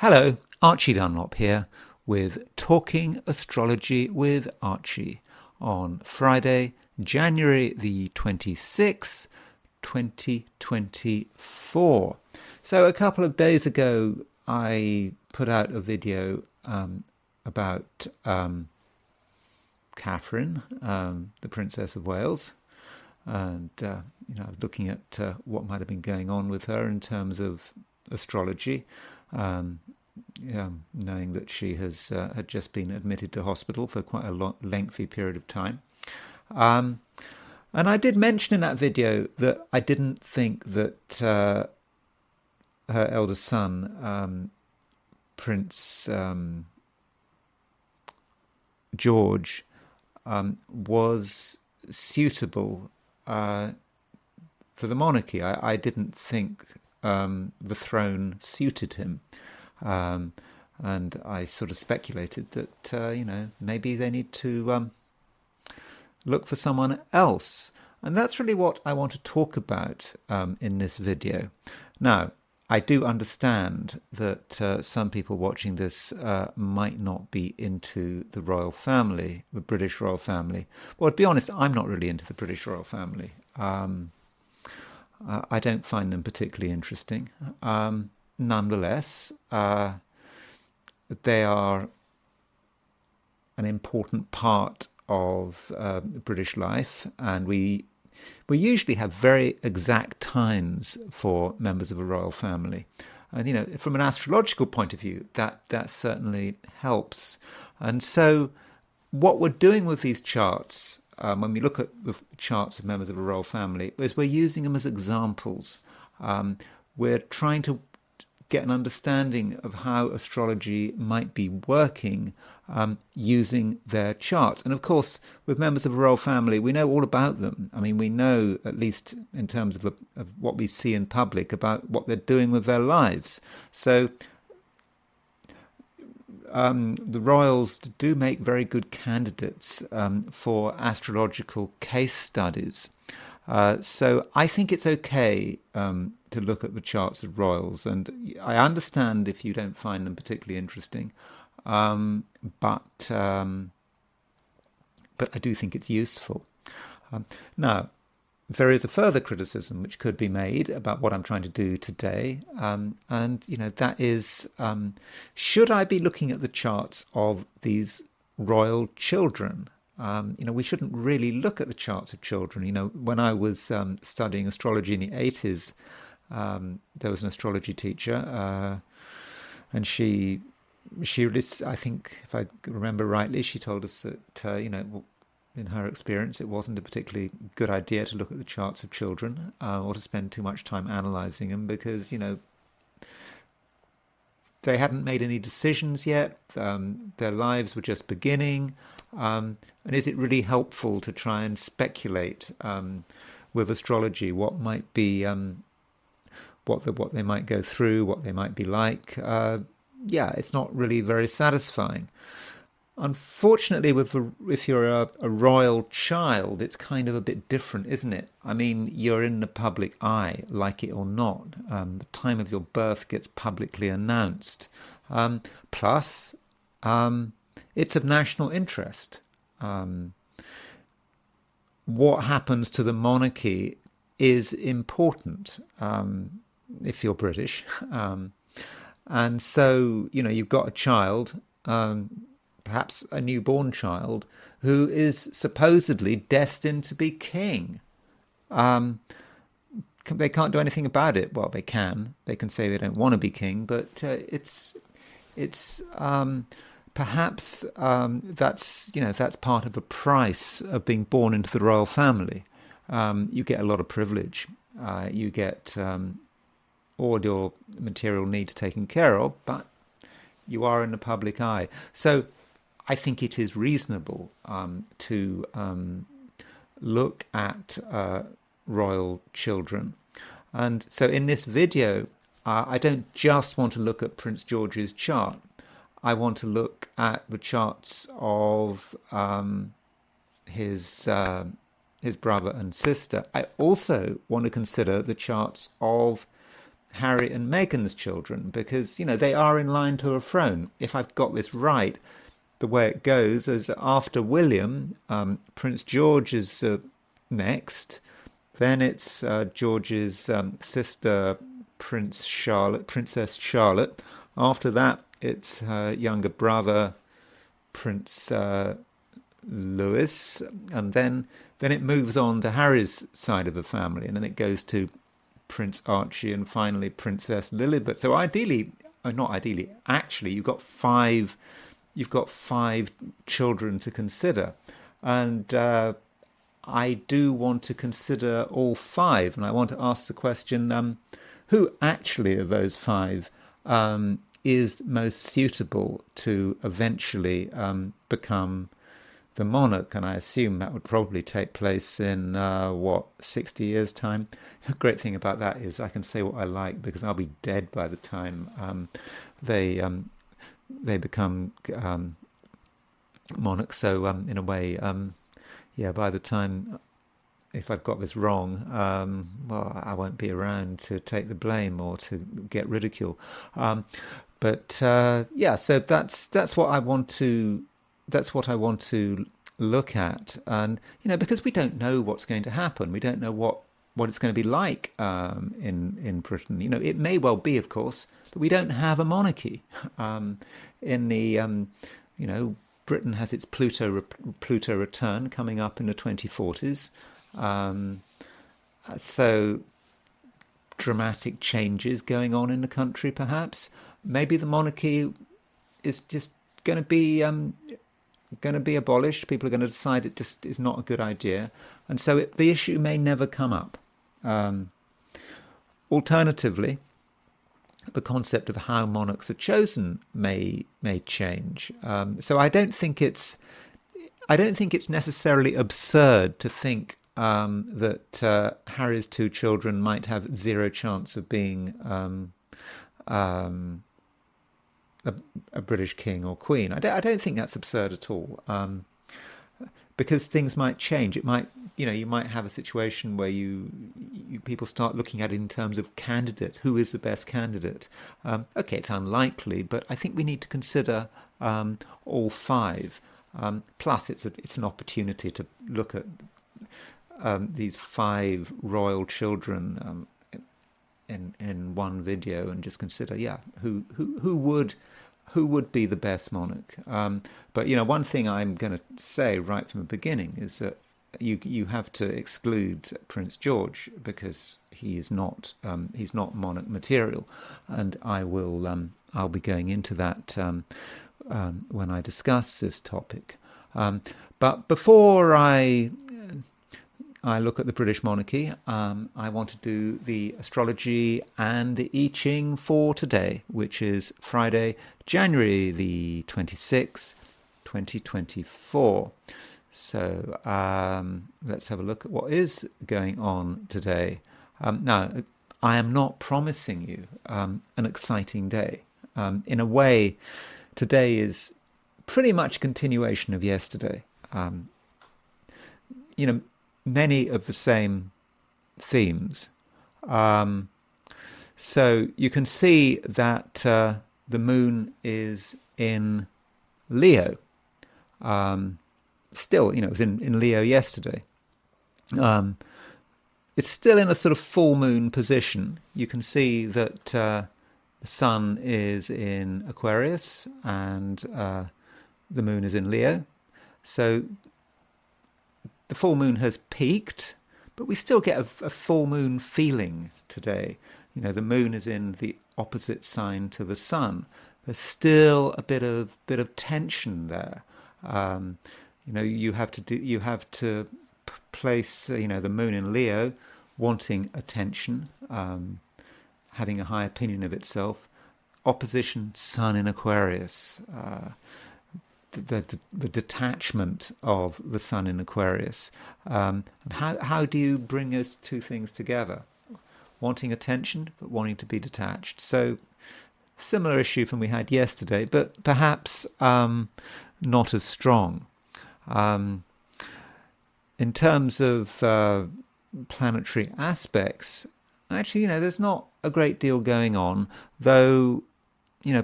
Hello, Archie Dunlop here with Talking Astrology with Archie on Friday, January the 26th, 2024. So a couple of days ago I put out a video about Catherine, the Princess of Wales, and looking at what might have been going on with her in terms of astrology, knowing that she has had just been admitted to hospital for quite a lengthy period of time. And I did mention in that video that I didn't think that her eldest son, Prince George, was suitable for the monarchy. I didn't think the throne suited him. And I sort of speculated that, maybe they need to look for someone else. And that's really what I want to talk about in this video. Now, I do understand that some people watching this might not be into the royal family, the British royal family. Well, to be honest, I'm not really into the British royal family. I don't find them particularly interesting. Nonetheless, they are an important part of British life, and we usually have very exact times for members of a royal family. And from an astrological point of view, that certainly helps. And so, what we're doing with these charts, when we look at the charts of members of a royal family, is we're using them as examples. We're trying to get an understanding of how astrology might be working using their charts. And of course, with members of a royal family, we know all about them. I mean, we know, at least in terms of what we see in public, about what they're doing with their lives. So the royals do make very good candidates for astrological case studies. So I think it's okay to look at the charts of royals, and I understand if you don't find them particularly interesting, but I do think it's useful. Now, there is a further criticism which could be made about what I'm trying to do today, and that is, should I be looking at the charts of these royal children? We shouldn't really look at the charts of children. When I was studying astrology in the 80s, there was an astrology teacher, and she really, I think, if I remember rightly, she told us that, in her experience, it wasn't a particularly good idea to look at the charts of children or to spend too much time analysing them because, they hadn't made any decisions yet. Their lives were just beginning. And is it really helpful to try and speculate with astrology what might be, what they might go through, what they might be like? It's not really very satisfying. Unfortunately, if you're a royal child, it's kind of a bit different, isn't it? I mean, you're in the public eye, like it or not. The time of your birth gets publicly announced. Plus, it's of national interest. What happens to the monarchy is important if you're British. And so, you've got a child, perhaps a newborn child, who is supposedly destined to be king. They can't do anything about it. Well, they can. They can say they don't want to be king, but it's perhaps that's part of the price of being born into the royal family. You get a lot of privilege. You get all your material needs taken care of, but you are in the public eye. So I think it is reasonable to look at royal children. And so in this video, I don't just want to look at Prince George's chart. I want to look at the charts of his brother and sister. I also want to consider the charts of Harry and Meghan's children, because, they are in line to a throne. If I've got this right, the way it goes is after William, Prince George is next. Then it's George's sister, Princess Charlotte. After that, it's her younger brother, Prince Louis, and then it moves on to Harry's side of the family, and then it goes to Prince Archie, and finally Princess Lilibet. So ideally, not ideally, actually, you've got five children to consider, and I do want to consider all five, and I want to ask the question: who actually of those five is most suitable to eventually become the monarch? And I assume that would probably take place in 60 years' time. The great thing about that is I can say what I like, because I'll be dead by the time they become monarchs. So in a way, by the time, if I've got this wrong, I won't be around to take the blame or to get ridicule. So that's what I want to. That's what I want to look at, and because we don't know what's going to happen, we don't know what it's going to be like in Britain. It may well be, of course, that we don't have a monarchy. In the Britain has its Pluto return coming up in the 2040s, so dramatic changes going on in the country. Perhaps, maybe the monarchy is just going to be abolished. People are going to decide it just is not a good idea, and so the issue may never come up. Alternatively, the concept of how monarchs are chosen may change. So I don't think it's necessarily absurd to think that Harry's two children might have zero chance of being a British king or queen. I don't think that's absurd at all, because things might change. It might, you might have a situation where people start looking at it in terms of candidates. Who is the best candidate? Okay, it's unlikely, but I think we need to consider all five. Plus, it's an opportunity to look at these five royal children in one video and just consider, who would be the best monarch. But one thing I'm going to say right from the beginning is that you have to exclude Prince George, because he's not monarch material, and I'll be going into that when I discuss this topic. But before I look at the British monarchy, I want to do the astrology and the I Ching for today, which is Friday, January the 26th, 2024. So let's have a look at what is going on today. Now, I am not promising you an exciting day. In a way, today is pretty much a continuation of yesterday. Many of the same themes. So you can see that the moon is in Leo. Still, it was in Leo yesterday. It's still in a sort of full moon position. You can see that the sun is in Aquarius and the moon is in Leo. So the full moon has peaked, but we still get a full moon feeling today. The moon is in the opposite sign to the sun. There's still a bit of tension there. You have to place the moon in Leo, wanting attention, having a high opinion of itself. Opposition sun in Aquarius. The detachment of the sun in Aquarius. And how do you bring those two things together? Wanting attention, but wanting to be detached. So, similar issue from we had yesterday, but perhaps not as strong. In terms of planetary aspects, actually, there's not a great deal going on, though,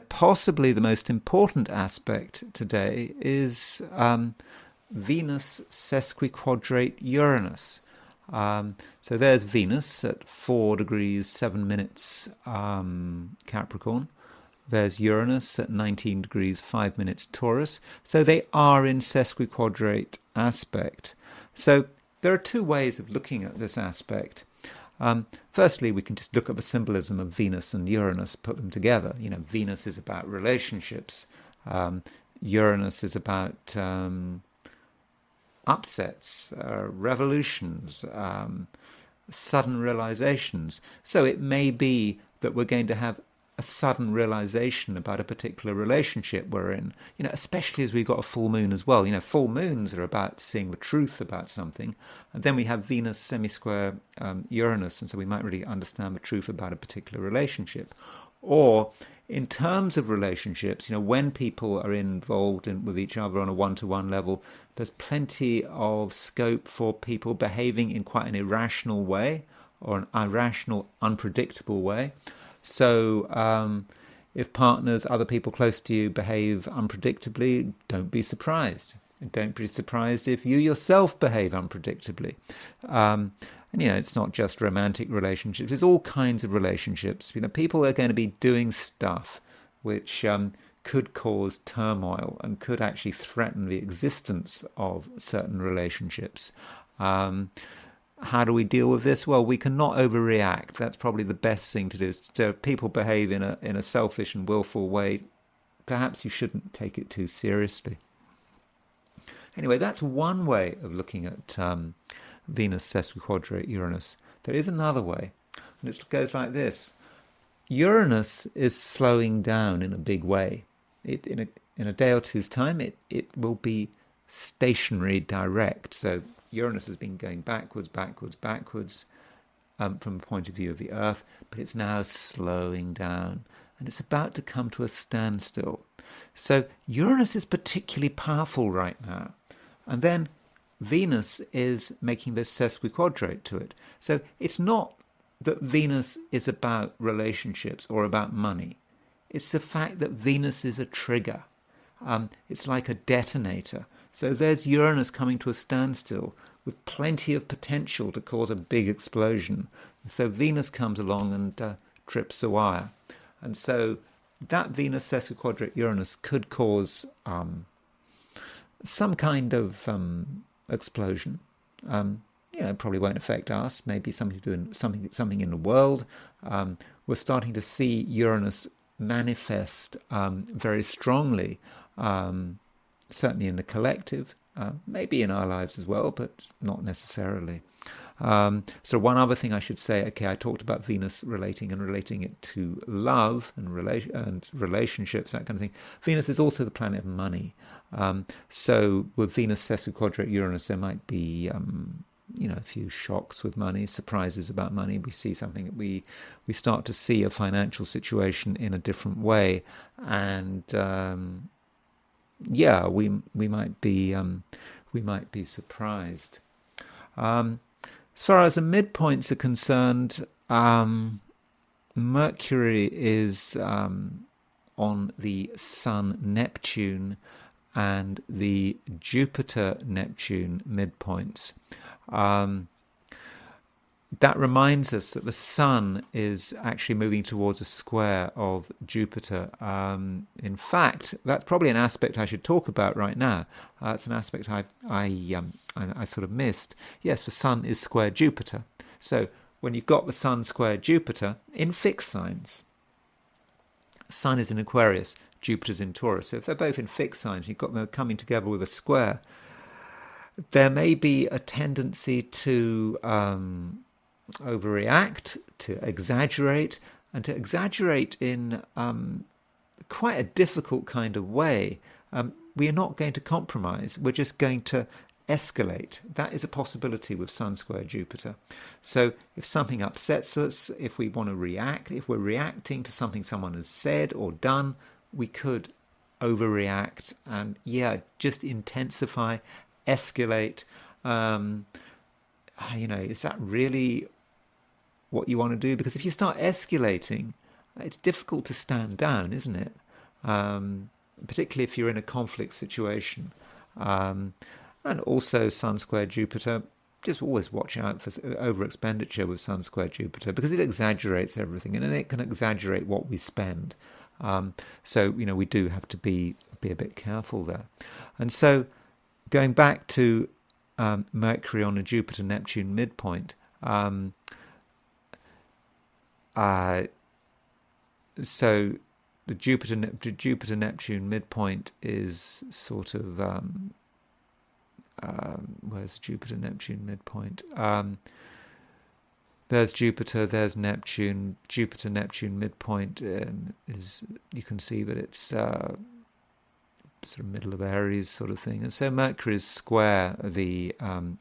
possibly the most important aspect today is Venus sesquiquadrate Uranus. So there's Venus at 4 degrees 7 minutes Capricorn. There's Uranus at 19 degrees 5 minutes Taurus. So they are in sesquiquadrate aspect. So there are two ways of looking at this aspect. Firstly, we can just look at the symbolism of Venus and Uranus, put them together. Venus is about relationships. Uranus is about upsets, revolutions, sudden realizations. So it may be that we're going to have a sudden realization about a particular relationship we're in, especially as we've got a full moon as well. Full moons are about seeing the truth about something. And then we have Venus semi-square Uranus, and so we might really understand the truth about a particular relationship. Or in terms of relationships, when people are involved with each other on a one-to-one level, there's plenty of scope for people behaving in quite an irrational way or an irrational, unpredictable way. So if partners, other people close to you behave unpredictably, don't be surprised. And don't be surprised if you yourself behave unpredictably. And it's not just romantic relationships, it's all kinds of relationships. People are going to be doing stuff which could cause turmoil and could actually threaten the existence of certain relationships. How do we deal with this? Well, we cannot overreact. That's probably the best thing to do. So if people behave in a selfish and willful way, perhaps you shouldn't take it too seriously. Anyway, that's one way of looking at Venus sesquiquadrate Uranus. There is another way, and it goes like this. Uranus is slowing down in a big way. In a day or two's time, it will be stationary direct. So Uranus has been going backwards from the point of view of the Earth, but it's now slowing down, and it's about to come to a standstill. So Uranus is particularly powerful right now. And then Venus is making this sesquiquadrate to it. So it's not that Venus is about relationships or about money. It's the fact that Venus is a trigger. It's like a detonator. So there's Uranus coming to a standstill with plenty of potential to cause a big explosion. So Venus comes along and trips the wire. And so that Venus sesquiquadrate Uranus could cause some kind of explosion. Probably won't affect us. Maybe something doing something in the world. We're starting to see Uranus manifest very strongly, certainly in the collective, maybe in our lives as well, but not necessarily. So one other thing I should say, I talked about Venus relating it to love and relationships, that kind of thing. Venus is also the planet of money. So with Venus sesquiquadrate Uranus, there might be a few shocks with money, surprises about money. We see something, we start to see a financial situation in a different way, and we might be surprised. As far as the midpoints are concerned, Mercury is on the Sun Neptune and the Jupiter Neptune midpoints. That reminds us that the Sun is actually moving towards a square of Jupiter. In fact, that's probably an aspect I should talk about right now. It's an aspect I sort of missed. Yes, the Sun is square Jupiter. So when you've got the Sun square Jupiter in fixed signs, Sun is in Aquarius, Jupiter's in Taurus. So if they're both in fixed signs, you've got them coming together with a square, there may be a tendency to overreact, to exaggerate, and to exaggerate in quite a difficult kind of way. We are not going to compromise. We're just going to escalate. That is a possibility with Sun square Jupiter. So if something upsets us, if we want to react, if we're reacting to something someone has said or done, we could overreact and just intensify, escalate. Is that really what you want to do, because if you start escalating, it's difficult to stand down, isn't it? Particularly if you're in a conflict situation. And also Sun square Jupiter, just always watch out for over expenditure with Sun square Jupiter, because it exaggerates everything, and then it can exaggerate what we spend. So we do have to be a bit careful there. And so going back to Mercury on a Jupiter-Neptune midpoint, so the Jupiter-Neptune midpoint is sort of where's the Jupiter-Neptune midpoint? There's Jupiter, there's Neptune. Jupiter-Neptune midpoint is, you can see that it's sort of middle of Aries sort of thing. And so Mercury is square the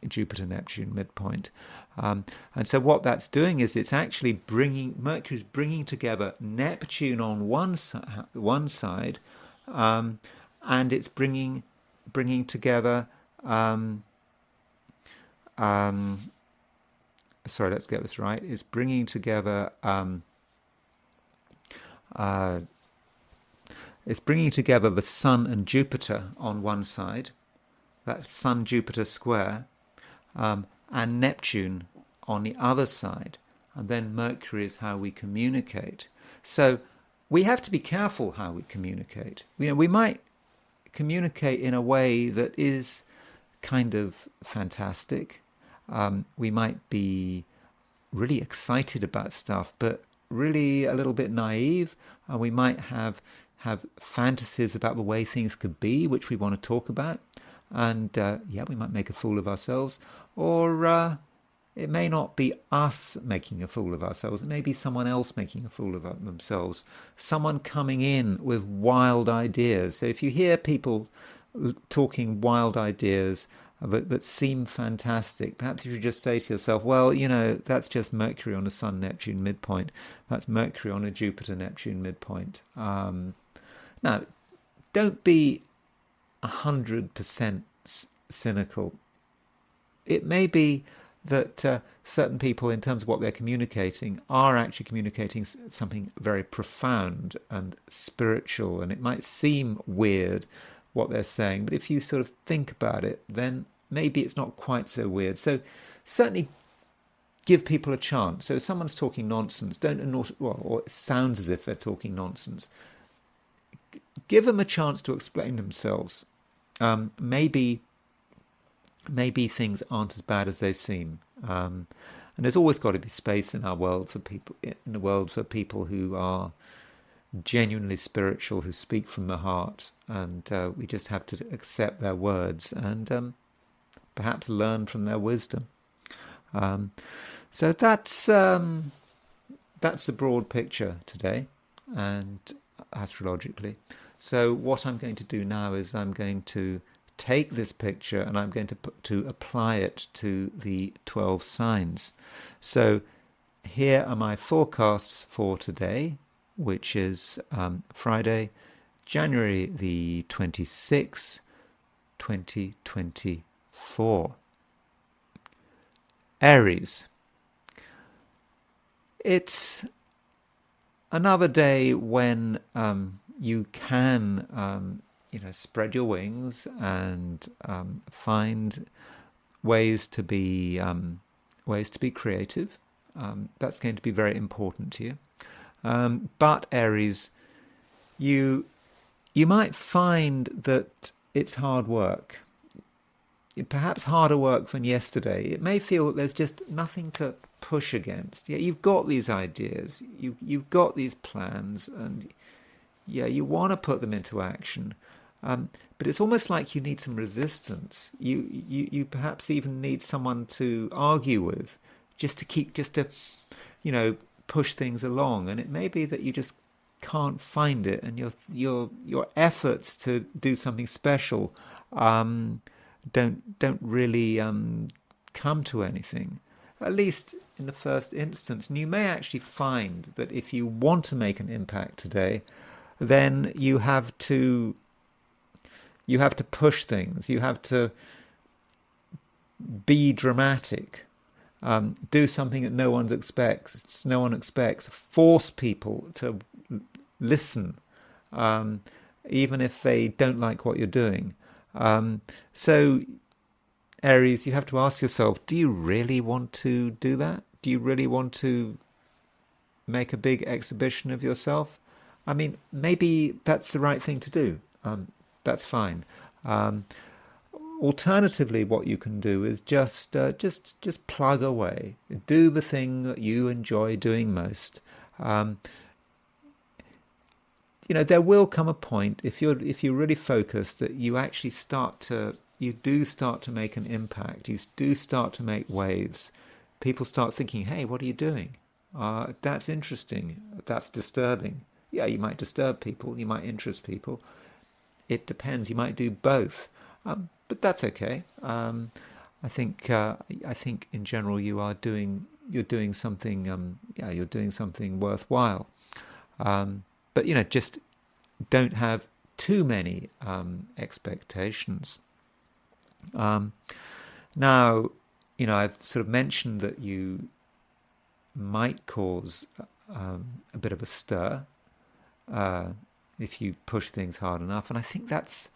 Jupiter-Neptune midpoint. And so what that's doing is it's actually Mercury's bringing together Neptune on one side, and it's bringing together. Sorry, let's get this right. It's bringing together. It's bringing together the Sun and Jupiter on one side, that's Sun-Jupiter square, and Neptune on the other side. And then Mercury is how we communicate. So we have to be careful how we communicate. We might communicate in a way that is kind of fantastic. We might be really excited about stuff, but really a little bit naive. And we might have fantasies about the way things could be, which we want to talk about. And we might make a fool of ourselves. Or it may not be us making a fool of ourselves. It may be someone else making a fool of themselves. Someone coming in with wild ideas. So if you hear people talking wild ideas that seem fantastic, perhaps you should just say to yourself, well, that's just Mercury on a Sun-Neptune midpoint. That's Mercury on a Jupiter-Neptune midpoint. Now, don't be 100% cynical. It may be that certain people, in terms of what they're communicating, are actually communicating something very profound and spiritual, and it might seem weird what they're saying, but if you sort of think about it, then maybe it's not quite so weird. So certainly give people a chance. So if someone's talking nonsense, or it sounds as if they're talking nonsense, give them a chance to explain themselves. Maybe things aren't as bad as they seem. And there's always got to be space in our world for people who are genuinely spiritual, who speak from the heart, and we just have to accept their words and perhaps learn from their wisdom. So that's the broad picture today, and astrologically. So what I'm going to do now is I'm going to take this picture and I'm going to apply it to the 12 signs. So here are my forecasts for today, which is Friday, January the 26th, 2024. Aries. It's another day when you can spread your wings and find ways to be creative. That's going to be very important to you. But Aries, you might find that it's hard work. Perhaps harder work than yesterday. It may feel that there's just nothing to push against. Yeah, you've got these ideas, you've got these plans, and you want to put them into action. But it's almost like you need some resistance. You perhaps even need someone to argue with, just to push things along. And it may be that you just can't find it, and your efforts to do something special don't really come to anything, at least in the first instance. And you may actually find that if you want to make an impact today, then you have to push things. You have to be dramatic. Do something that no one expects. Force people to listen, even if they don't like what you're doing. So, Aries, you have to ask yourself, do you really want to do that? Do you really want to make a big exhibition of yourself? I mean, maybe that's the right thing to do. That's fine. Alternatively, what you can do is just plug away. Do the thing that you enjoy doing most. There will come a point if you're really focused that you actually start to make an impact. You do start to make waves. People start thinking, "Hey, what are you doing? That's interesting. That's disturbing." Yeah, you might disturb people. You might interest people. It depends. You might do both, but that's okay. I think in general you're doing something. You're doing something worthwhile. But just don't have too many expectations. Now, I've sort of mentioned that you might cause a bit of a stir if you push things hard enough, and I think that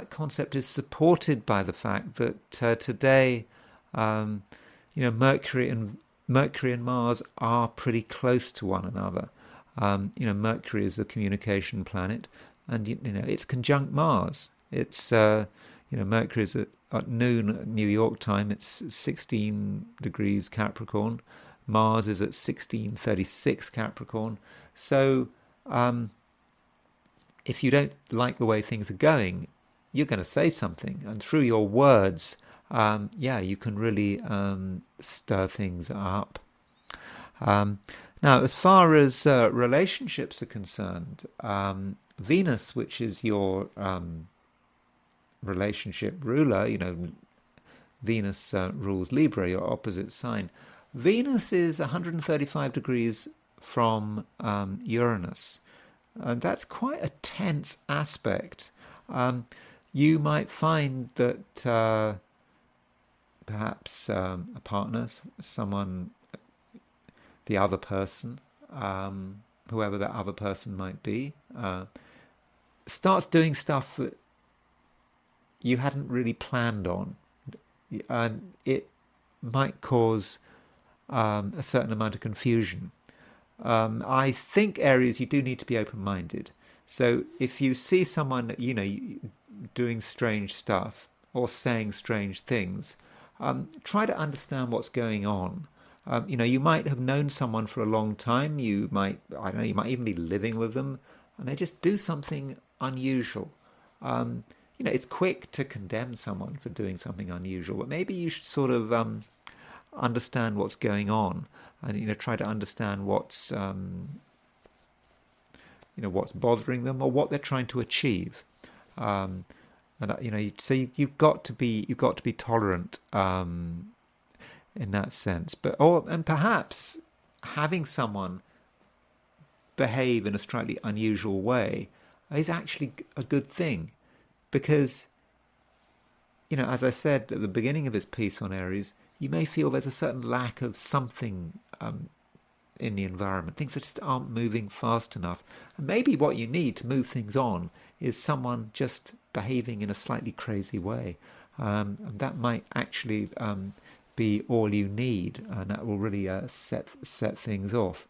concept is supported by the fact that today, Mercury and Mars are pretty close to one another. Mercury is a communication planet, and it's conjunct Mars. It's Mercury is at noon at New York time. It's 16 degrees Capricorn. Mars is at 1636 Capricorn. So if you don't like the way things are going, you're going to say something, and through your words, you can really stir things up. Now, as far as relationships are concerned, Venus, which is your relationship ruler, Venus rules Libra, your opposite sign. Venus is 135 degrees from Uranus, and that's quite a tense aspect. You might find that perhaps a partner, someone, the other person, whoever that other person might be, starts doing stuff that you hadn't really planned on, and it might cause a certain amount of confusion. I think, Aries, you do need to be open-minded. So if you see someone, doing strange stuff or saying strange things, try to understand what's going on. You might have known someone for a long time. You might even be living with them, and they just do something unusual. It's quick to condemn someone for doing something unusual, but maybe you should sort of understand what's going on, and try to understand what's what's bothering them or what they're trying to achieve. So you've got to be tolerant in that sense. And perhaps having someone behave in a slightly unusual way is actually a good thing, because as I said at the beginning of this piece on Aries, you may feel there's a certain lack of something in the environment. Things that just aren't moving fast enough. And maybe what you need to move things on is someone just behaving in a slightly crazy way. And that might actually be all you need, and that will really set things off.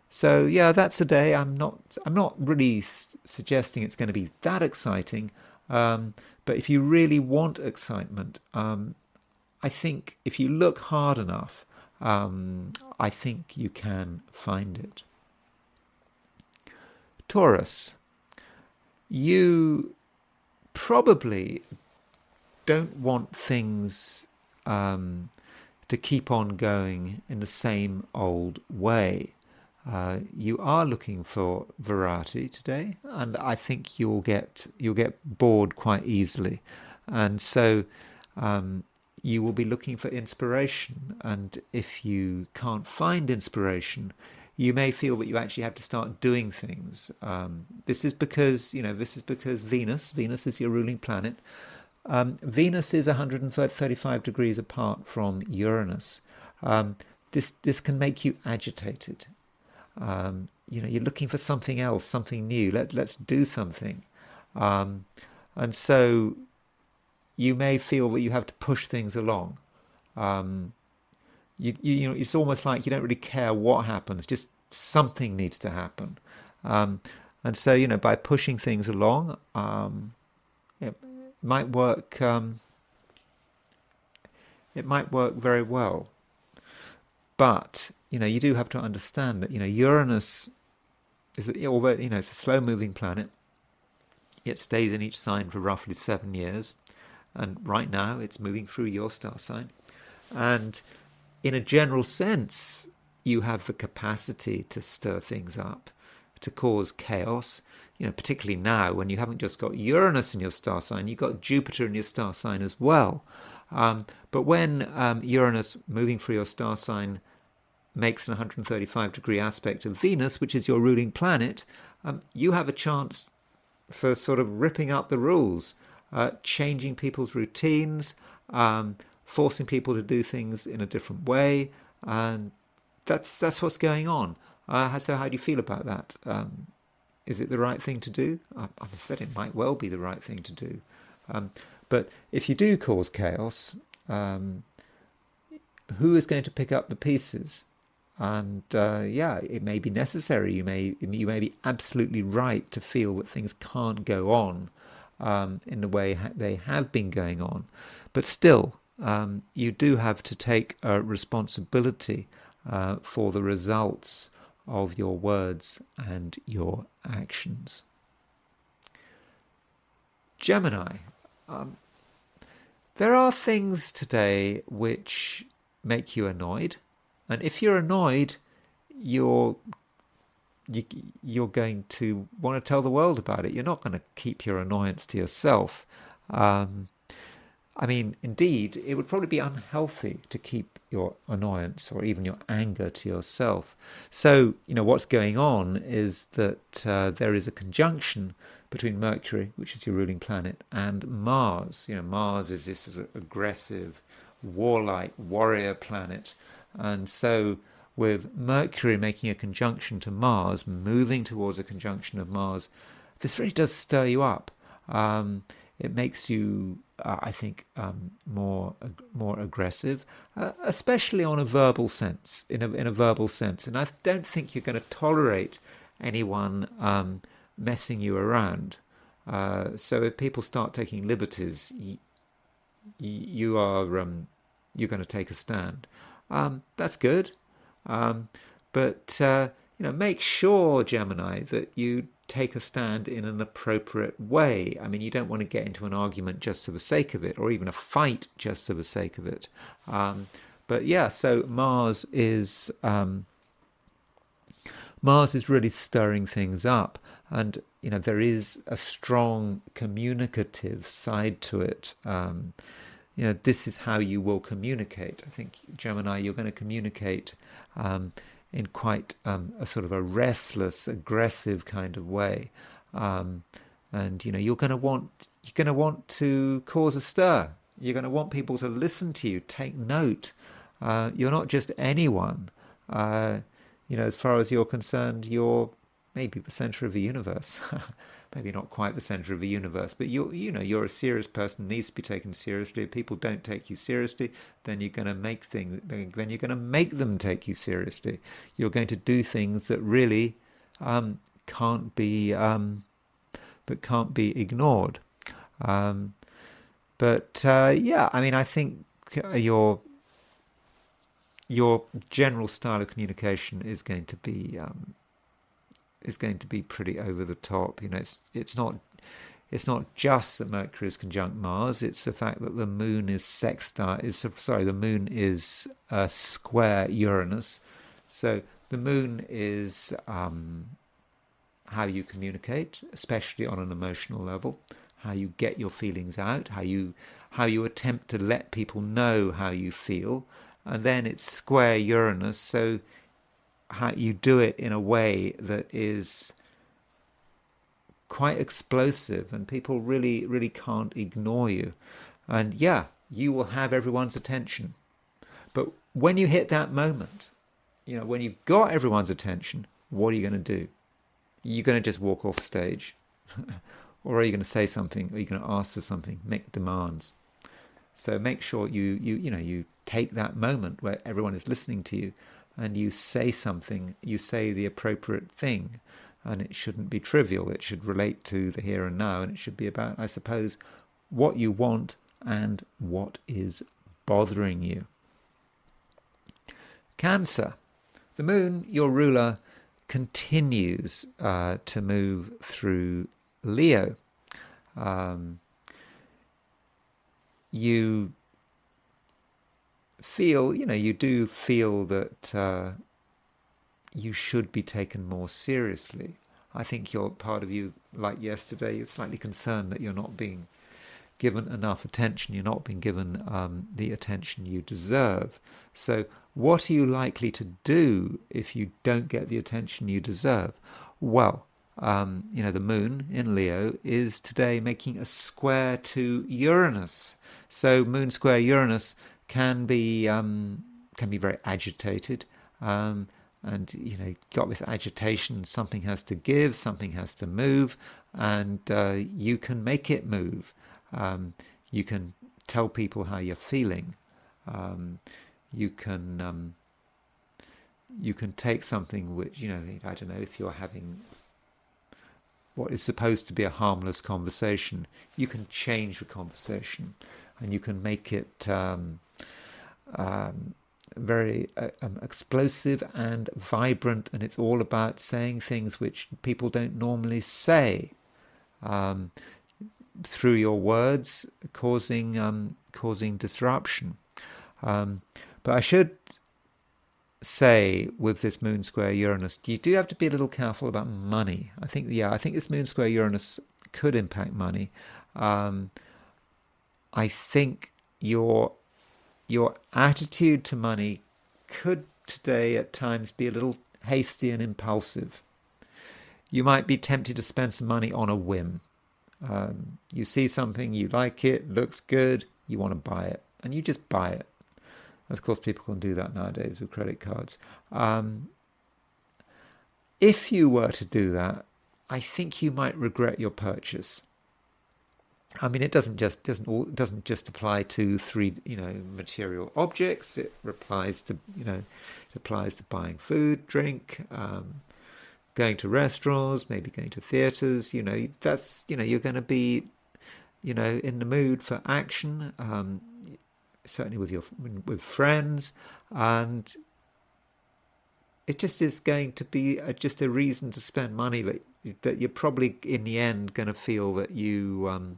So yeah, that's the day. I'm not really suggesting it's going to be that exciting, but if you really want excitement, I think if you look hard enough, I think you can find it. Taurus, you probably don't want things to keep on going in the same old way. You are looking for variety today, and I think you'll get bored quite easily, and so you will be looking for inspiration. And if you can't find inspiration, you may feel that you actually have to start doing things. This is because Venus is your ruling planet. Venus is 135 degrees apart from Uranus. This can make you agitated. You're looking for something else, something new. Let's do something. And so you may feel that you have to push things along. It's almost like you don't really care what happens, just something needs to happen. And so, by pushing things along, it might work. It might work very well. But you do have to understand that Uranus is, although it's a slow-moving planet, it stays in each sign for roughly 7 years, and right now it's moving through your star sign, and in a general sense, you have the capacity to stir things up, to cause chaos. Particularly now when you haven't just got Uranus in your star sign, you've got Jupiter in your star sign as well. But when Uranus moving through your star sign makes an 135-degree aspect of Venus, which is your ruling planet, you have a chance for sort of ripping up the rules, changing people's routines, forcing people to do things in a different way. And that's what's going on. So how do you feel about that? Is it the right thing to do? I've said it might well be the right thing to do. But if you do cause chaos, who is going to pick up the pieces? And it may be necessary. You may be absolutely right to feel that things can't go on in the way they have been going on. But still, you do have to take responsibility for the results of your words and your actions. Gemini. There are things today which make you annoyed. And if you're annoyed, you're going to want to tell the world about it. You're not going to keep your annoyance to yourself. Indeed, it would probably be unhealthy to keep your annoyance or even your anger to yourself. So, what's going on is that there is a conjunction between Mercury, which is your ruling planet, and Mars. Mars is this aggressive, warlike, warrior planet. And so with Mercury making a conjunction to Mars, moving towards a conjunction of Mars, this really does stir you up. It makes you, I think, more aggressive, especially on a verbal sense, in a verbal sense. And I don't think you're going to tolerate anyone messing you around. So if people start taking liberties, you're going to take a stand. That's good. But make sure, Gemini, that you take a stand in an appropriate way. You don't want to get into an argument just for the sake of it, or even a fight just for the sake of it. So Mars is really stirring things up, and there is a strong communicative side to it. This is how you will communicate. I think, Gemini, you're going to communicate in quite a sort of a restless, aggressive kind of way, and you're going to want to cause a stir. You're going to want people to listen to you, take note. You're not just anyone. As far as you're concerned, you're maybe the center of the universe. Maybe not quite the center of the universe, but you're a serious person, needs to be taken seriously. If people don't take you seriously, then you're going to make them take you seriously. You're going to do things that really can't be ignored. I think your general style of communication is going to be pretty over the top. It's not just that Mercury is conjunct Mars. It's the fact that the moon is square Uranus. So the moon is how you communicate, especially on an emotional level, how you get your feelings out, how you attempt to let people know how you feel, and then it's square Uranus. So how you do it in a way that is quite explosive, and people really, really can't ignore you. And yeah, you will have everyone's attention. But when you hit that moment, when you've got everyone's attention, what are you going to do? You're going to just walk off stage, or are you going to say something? Or are you going to ask for something? Make demands. So make sure you take that moment where everyone is listening to you, and you say something. You say the appropriate thing, and it shouldn't be trivial. It should relate to the here and now, and it should be about, I suppose, what you want and what is bothering you. Cancer. The moon, your ruler, continues to move through Leo. You feel, you do feel that you should be taken more seriously. I think you're part of you, like yesterday, you're slightly concerned that you're not being given enough attention, you're not being given the attention you deserve. So what are you likely to do if you don't get the attention you deserve? Well, the moon in Leo is today making a square to Uranus. So moon square Uranus can be very agitated, and got this agitation. Something has to give, something has to move, and you can make it move. You can tell people how you're feeling. You can take something which, I don't know, if you're having what is supposed to be a harmless conversation, you can change the conversation, and you can make it very explosive and vibrant, and it's all about saying things which people don't normally say. Through your words, causing disruption. But I should say, with this moon square Uranus, you do have to be a little careful about money. I think this moon square Uranus could impact money. I think your attitude to money could today at times be a little hasty and impulsive. You might be tempted to spend some money on a whim. You see something, you like it, looks good, you want to buy it, and you just buy it. Of course, people can do that nowadays with credit cards. If you were to do that, I think you might regret your purchase. I mean, it doesn't just apply to three, material objects. It applies to, buying food, drink, going to restaurants, maybe going to theatres. That's, you're going to be, in the mood for action. Certainly with friends, and it just is going to be just a reason to spend money that you're probably in the end going to feel that you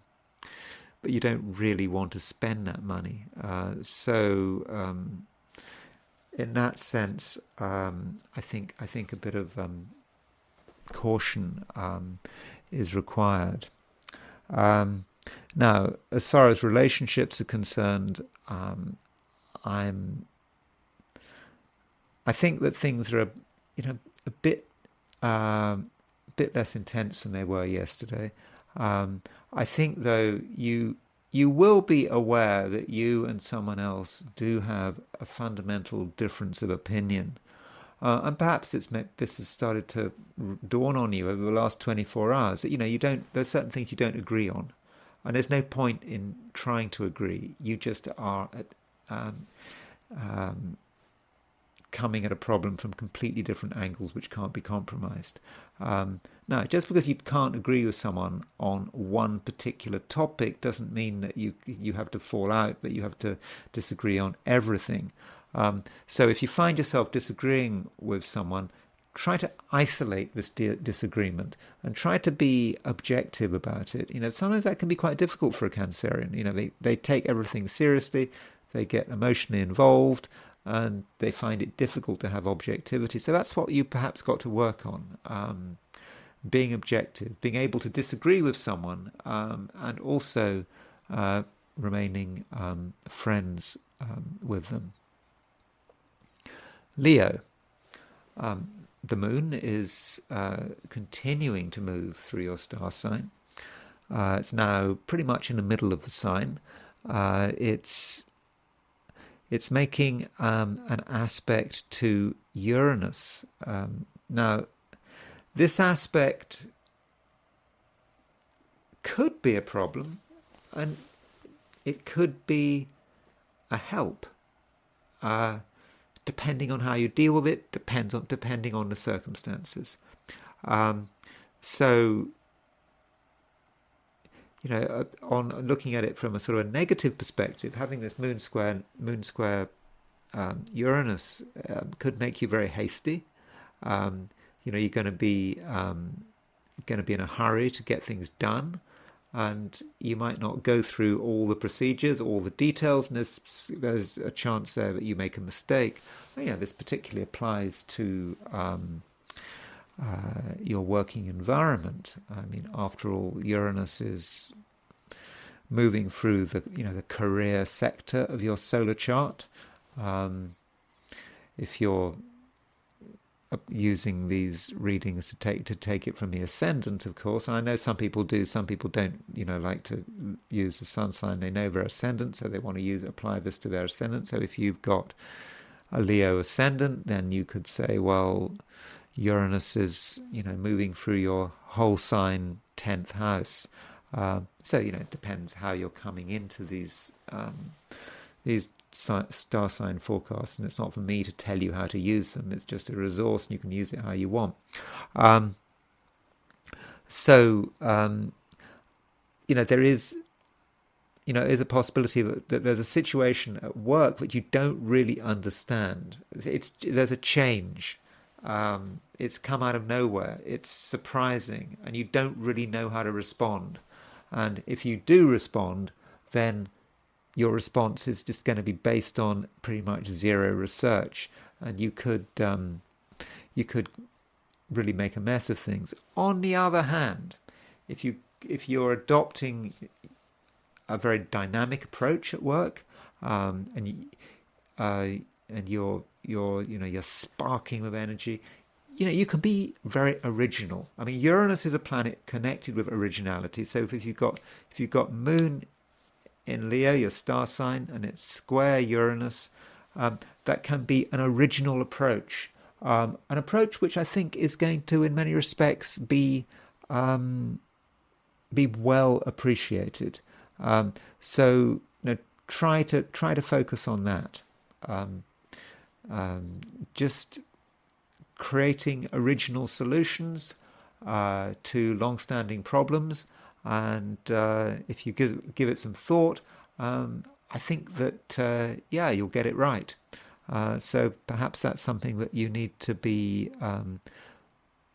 but you don't really want to spend that money. So in that sense, I think a bit of caution is required. Now, as far as relationships are concerned, I think that things are, a bit less intense than they were yesterday. I think, though, you will be aware that you and someone else do have a fundamental difference of opinion. And perhaps this has started to dawn on you over the last 24 hours that, there's certain things you don't agree on. And there's no point in trying to agree. You just are coming at a problem from completely different angles which can't be compromised. Now, just because you can't agree with someone on one particular topic doesn't mean that you have to fall out, that you have to disagree on everything. So if you find yourself disagreeing with someone, try to isolate this disagreement and try to be objective about it. Sometimes that can be quite difficult for a Cancerian. They take everything seriously, they get emotionally involved, and they find it difficult to have objectivity. So that's what you perhaps got to work on, being objective, being able to disagree with someone, and also remaining friends with them. Leo. the moon is continuing to move through your star sign. It's now pretty much in the middle of the sign. It's making an aspect to Uranus. Now, this aspect could be a problem, and it could be a help. Depending on how you deal with it, depending on the circumstances. So, on looking at it from a sort of a negative perspective, having this moon square Uranus could make you very hasty. You're going to be in a hurry to get things done, and you might not go through all the procedures, all the details, and there's a chance there that you make a mistake. This particularly applies to your working environment. I mean, after all, Uranus is moving through the career sector of your solar chart. If you're using these readings to take it from the ascendant, of course. And I know some people do, some people don't, like to use the sun sign. They know their ascendant, so they want to apply this to their ascendant. So if you've got a Leo ascendant, then you could say, well, Uranus is, moving through your whole sign, 10th house. So, it depends how you're coming into these star sign forecasts, and it's not for me to tell you how to use them. It's just a resource, and you can use it how you want. There is a possibility that there's a situation at work that you don't really understand. There's a change. It's come out of nowhere. It's surprising, and you don't really know how to respond. And if you do respond, then your response is just going to be based on pretty much zero research, and you could really make a mess of things. On the other hand, if you're adopting a very dynamic approach at work, and you're sparking with energy, you can be very original. I mean, Uranus is a planet connected with originality. So if you've got Moon in Leo, your star sign, and it's square Uranus, that can be an original approach, an approach which I think is going to, in many respects, be well appreciated. So try to focus on that. Just creating original solutions to long-standing problems. And if you give it some thought, I think that you'll get it right. So perhaps that's something that you need to be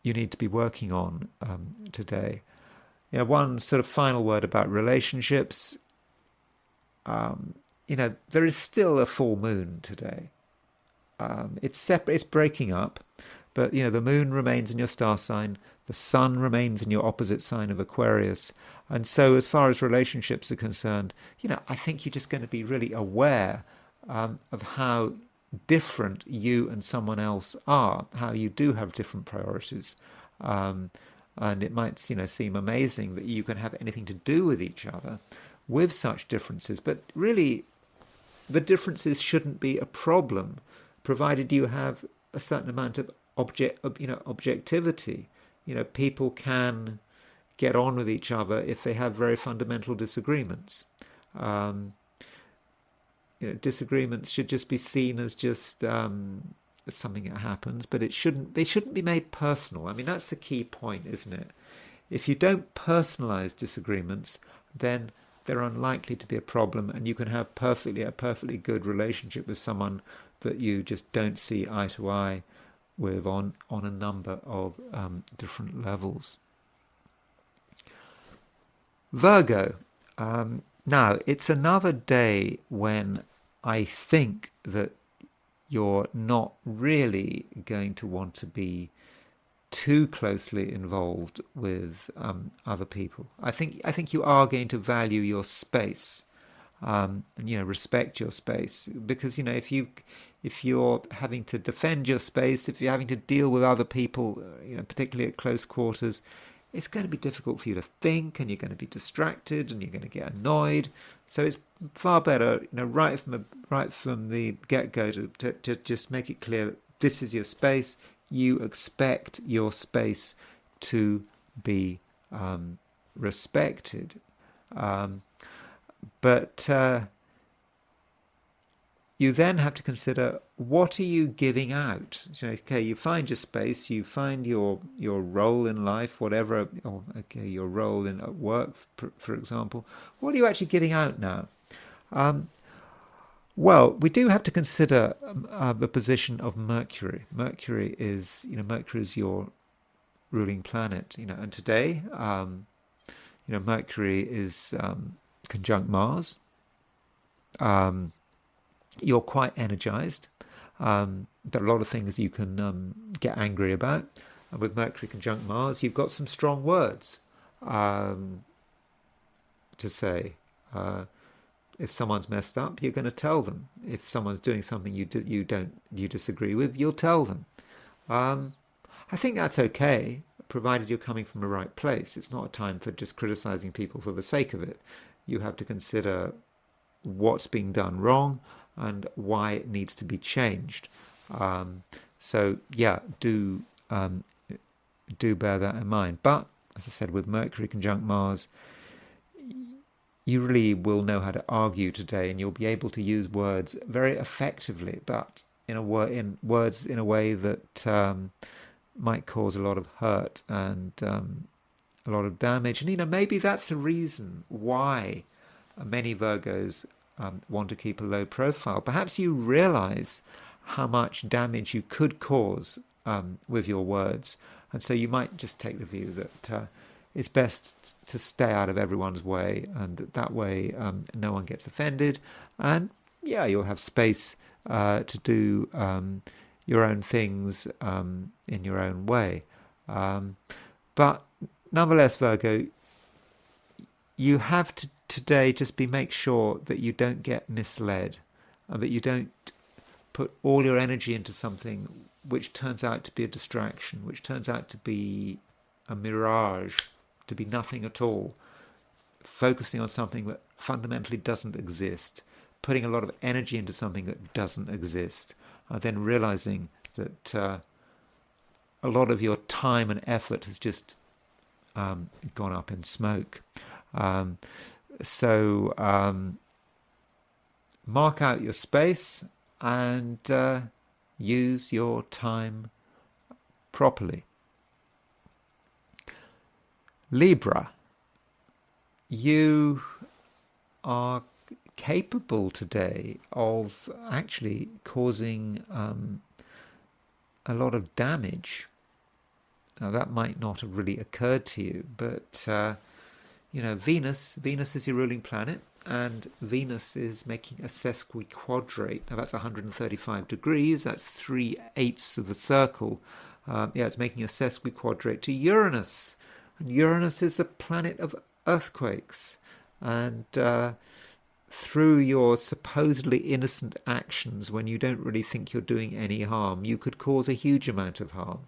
working on today. One sort of final word about relationships. There is still a full moon today. It's separate. It's breaking up. But, the moon remains in your star sign, the sun remains in your opposite sign of Aquarius. And so as far as relationships are concerned, I think you're just going to be really aware of how different you and someone else are, how you do have different priorities. And it might, seem amazing that you can have anything to do with each other with such differences. But really, the differences shouldn't be a problem, provided you have a certain amount of objectivity. People can get on with each other if they have very fundamental disagreements. Disagreements should just be seen as just something that happens, but they shouldn't be made personal. I mean, that's the key point, isn't it? If you don't personalize disagreements, then they're unlikely to be a problem, and you can have a perfectly good relationship with someone that you just don't see eye to eye with on a number of different levels. Virgo. Now, it's another day when I think that you're not really going to want to be too closely involved with other people. I think you are going to value your space. and respect your space, because if you're having to defend your space, if you're having to deal with other people, particularly at close quarters, it's going to be difficult for you to think, and you're going to be distracted, and you're going to get annoyed. So it's far better, right from the get-go, to just make it clear that this is your space. You expect your space to be respected, but you then have to consider, what are you giving out? Okay, you find your space, you find your role in life, whatever, or okay, your role in at work, for example. What are you actually giving out now? Well, we do have to consider the position of Mercury. Mercury is your ruling planet, and today, Mercury is conjunct Mars. You're quite energized. There are a lot of things you can get angry about. And with Mercury conjunct Mars, you've got some strong words to say. If someone's messed up, you're going to tell them. If someone's doing something you disagree with, you'll tell them. I think that's okay, provided you're coming from the right place. It's not a time for just criticizing people for the sake of it. You have to consider what's being done wrong and why it needs to be changed. So yeah, do bear that in mind. But as I said, with Mercury conjunct Mars, you really will know how to argue today, and you'll be able to use words very effectively, but in words in a way that might cause a lot of hurt and a lot of damage. And maybe that's the reason why many Virgos want to keep a low profile. Perhaps you realize how much damage you could cause with your words, and so you might just take the view that it's best to stay out of everyone's way, and that way no one gets offended, and yeah, you'll have space to do your own things in your own way. But nonetheless, Virgo, you have to today just make sure that you don't get misled, and that you don't put all your energy into something which turns out to be a distraction, which turns out to be a mirage, to be nothing at all. Focusing on something that fundamentally doesn't exist, putting a lot of energy into something that doesn't exist, and then realizing that a lot of your time and effort has just gone up in smoke. So mark out your space and use your time properly. Libra, you are capable today of actually causing a lot of damage. Now, that might not have really occurred to you, but Venus is your ruling planet, and Venus is making a sesquiquadrate. Now, that's 135 degrees. That's 3/8 of a circle. It's making a sesquiquadrate to Uranus. And Uranus is a planet of earthquakes. And through your supposedly innocent actions, when you don't really think you're doing any harm, you could cause a huge amount of harm.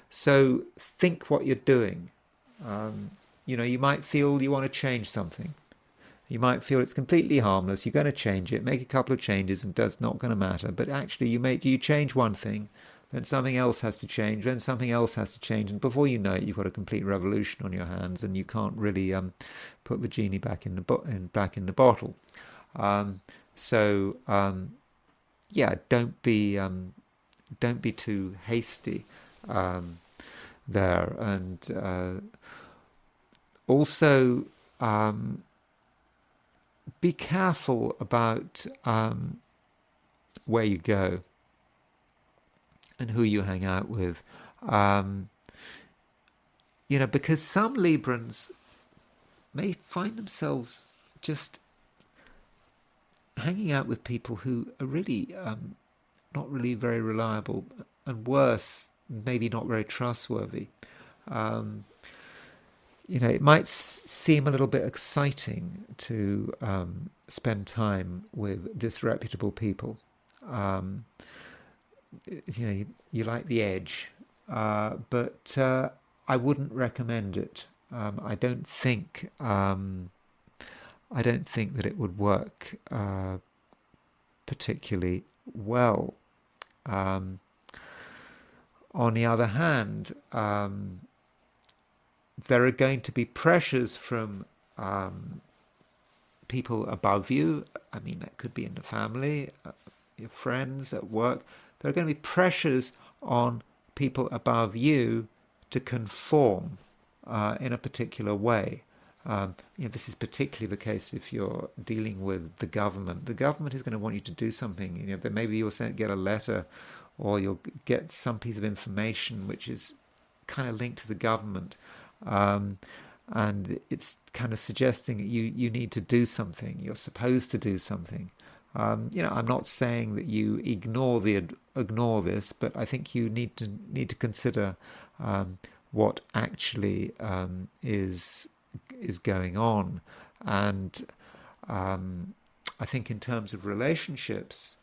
So think what you're doing. You might feel you want to change something. You might feel it's completely harmless. You're going to change it, make a couple of changes, and it's not going to matter. But actually, you change one thing, then something else has to change, then something else has to change, and before you know it, you've got a complete revolution on your hands, and you can't really put the genie back in the bottle. Don't be too hasty there, and also be careful about where you go and who you hang out with, because some Librans may find themselves just hanging out with people who are really not really very reliable, and worse, maybe not very trustworthy. It might seem a little bit exciting to spend time with disreputable people. You like the edge, but I wouldn't recommend it. I don't think that it would work particularly well. On the other hand, there are going to be pressures from people above you. I mean, that could be in the family, your friends, at work. There are going to be pressures on people above you to conform in a particular way. This is particularly the case if you're dealing with the government. The government is going to want you to do something. Maybe you'll get a letter, or you'll get some piece of information which is kind of linked to the government, and it's kind of suggesting that you need to do something. You're supposed to do something. I'm not saying that you ignore this, but I think you need to consider what actually is going on. And I think in terms of relationships,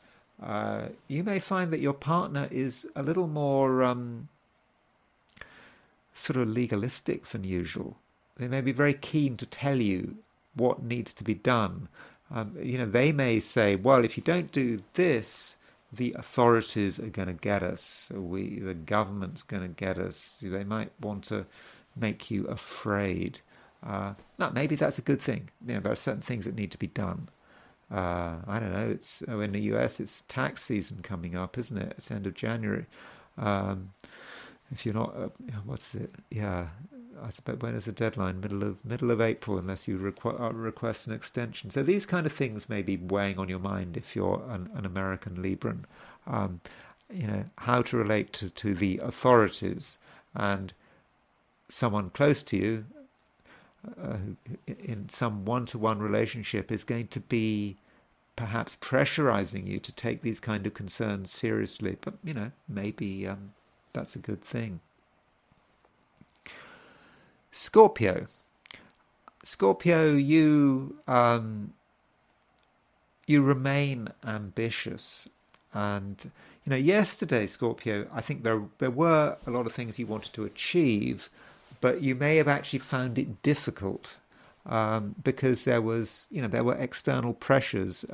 you may find that your partner is a little more sort of legalistic than usual. They may be very keen to tell you what needs to be done. They may say, well, if you don't do this, the authorities are going to get us. The government's going to get us. They might want to make you afraid. No, maybe that's a good thing. There are certain things that need to be done. I don't know. It's in the US, it's tax season coming up, isn't it? It's end of January. If you're not, what's it? Yeah, I suppose when is the deadline? Middle of April, unless you request an extension. So these kind of things may be weighing on your mind if you're an American Libran. How to relate to the authorities, and someone close to you in some one-to-one relationship is going to be perhaps pressurizing you to take these kind of concerns seriously. But maybe that's a good thing. Scorpio, you remain ambitious, and yesterday, Scorpio, I think there were a lot of things you wanted to achieve, but you may have actually found it difficult because there were external pressures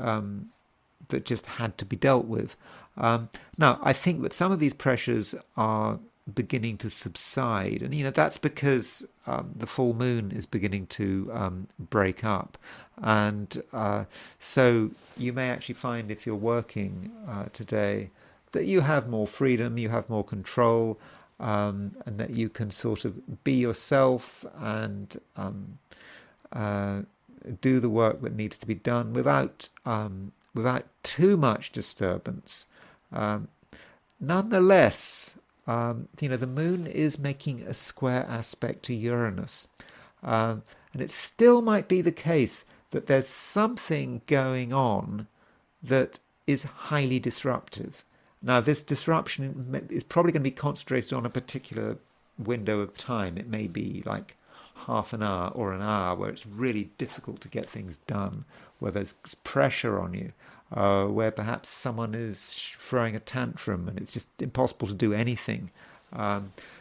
that just had to be dealt with. Now, I think that some of these pressures are beginning to subside, and that's because the full moon is beginning to break up, and so you may actually find, if you're working today, that you have more freedom, you have more control, and that you can sort of be yourself and do the work that needs to be done without too much disturbance. Nonetheless, the moon is making a square aspect to Uranus, and it still might be the case that there's something going on that is highly disruptive. Now, this disruption is probably going to be concentrated on a particular window of time. It may be like half an hour or an hour where it's really difficult to get things done, where there's pressure on you, where perhaps someone is throwing a tantrum and it's just impossible to do anything.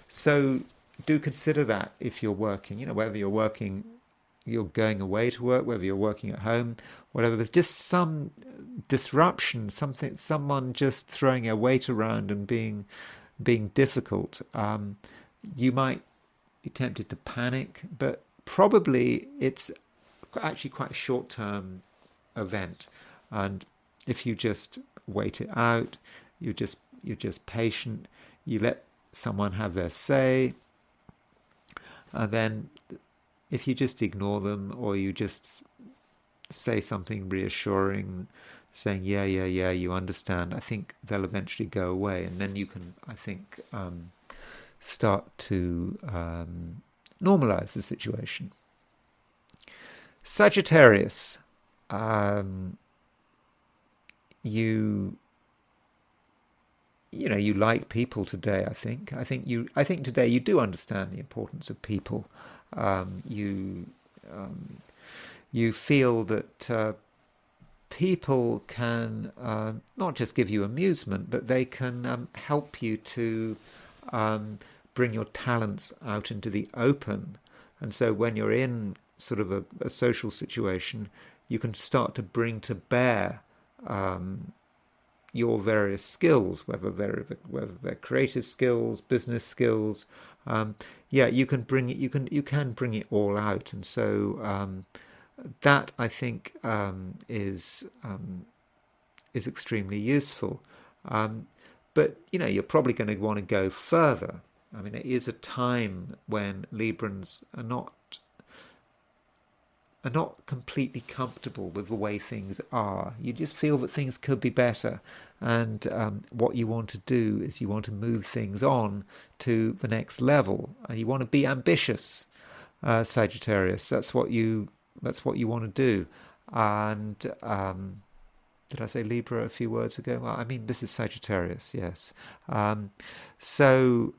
So do consider that if you're working, whether you're working, you're going away to work, whether you're working at home, whatever, there's just some disruption, someone just throwing a weight around and being difficult. You might be tempted to panic, but probably it's actually quite a short-term event, and if you just wait it out, you're just patient, you let someone have their say, and then if you just ignore them, or you just say something reassuring, saying yeah, you understand, I think they'll eventually go away, and then you can, I think, start to normalize the situation. Sagittarius, you like people today. I think today you do understand the importance of people. You You feel that people can not just give you amusement, but they can help you to bring your talents out into the open. And so when you're in sort of a social situation, you can start to bring to bear your various skills, whether they're creative skills, business skills. Yeah, you can bring it. You can bring it all out, and so that I think is extremely useful. But you're probably going to want to go further. I mean, it is a time when Librans are not completely comfortable with the way things are. You just feel that things could be better, and what you want to do is you want to move things on to the next level. You want to be ambitious, Sagittarius. That's what you want to do. And did I say Libra a few words ago? Well, I mean, this is Sagittarius, yes. So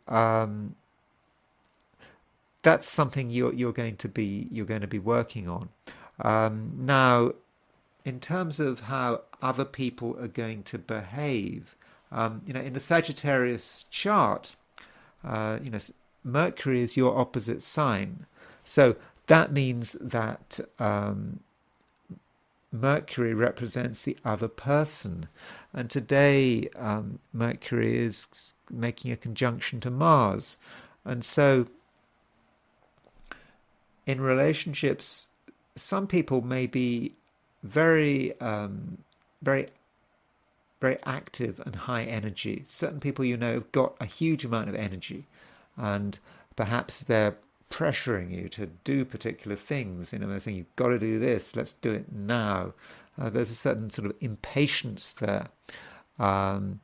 that's something you're going to be working on. Now, in terms of how other people are going to behave, in the Sagittarius chart, Mercury is your opposite sign, so that means that Mercury represents the other person, and today Mercury is making a conjunction to Mars, and so in relationships, some people may be very, very, very active and high energy. Certain people, have got a huge amount of energy, and perhaps they're pressuring you to do particular things. They're saying, you've got to do this, let's do it now. There's a certain sort of impatience there. And,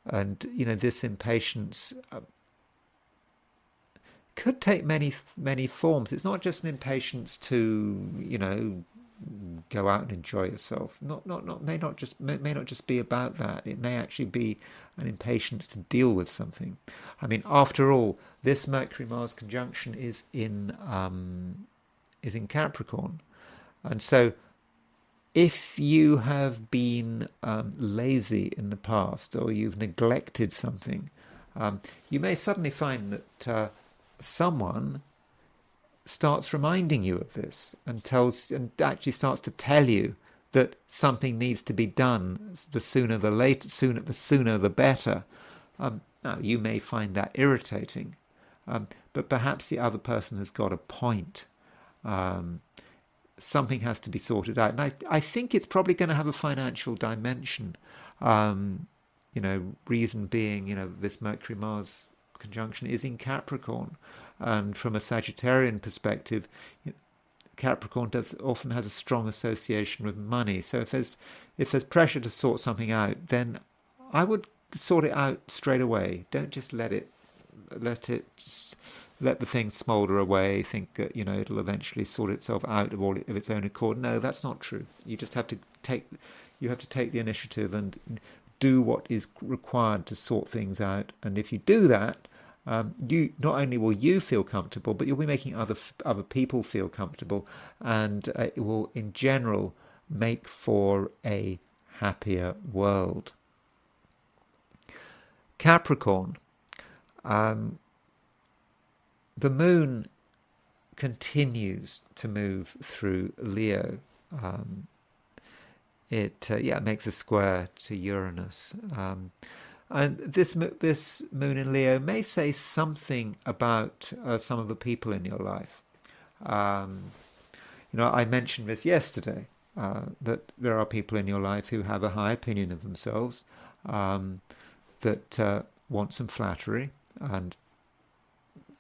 this impatience could take many forms. It's not just an impatience to go out and enjoy yourself. May not just be about that. It may actually be an impatience to deal with something. I mean, after all, this Mercury-Mars conjunction is in Capricorn, and so if you have been lazy in the past, or you've neglected something, you may suddenly find that someone starts reminding you of this and actually starts to tell you that something needs to be done. The sooner the better. Now, you may find that irritating, but perhaps the other person has got a point. Something has to be sorted out, and I think it's probably going to have a financial dimension. Reason being, this Mercury-Mars conjunction is in Capricorn, and from a Sagittarian perspective, Capricorn often has a strong association with money. So if there's pressure to sort something out, then I would sort it out straight away. Don't just let the thing smolder away. Think that it'll eventually sort itself out of its own accord. No, that's not true. You just have to take the initiative and do what is required to sort things out. And if you do that, you not only will you feel comfortable, but you'll be making other people feel comfortable, and it will, in general, make for a happier world. Capricorn, the moon continues to move through Leo. It makes a square to Uranus. And this moon in Leo may say something about some of the people in your life. I mentioned this yesterday, that there are people in your life who have a high opinion of themselves, that want some flattery, and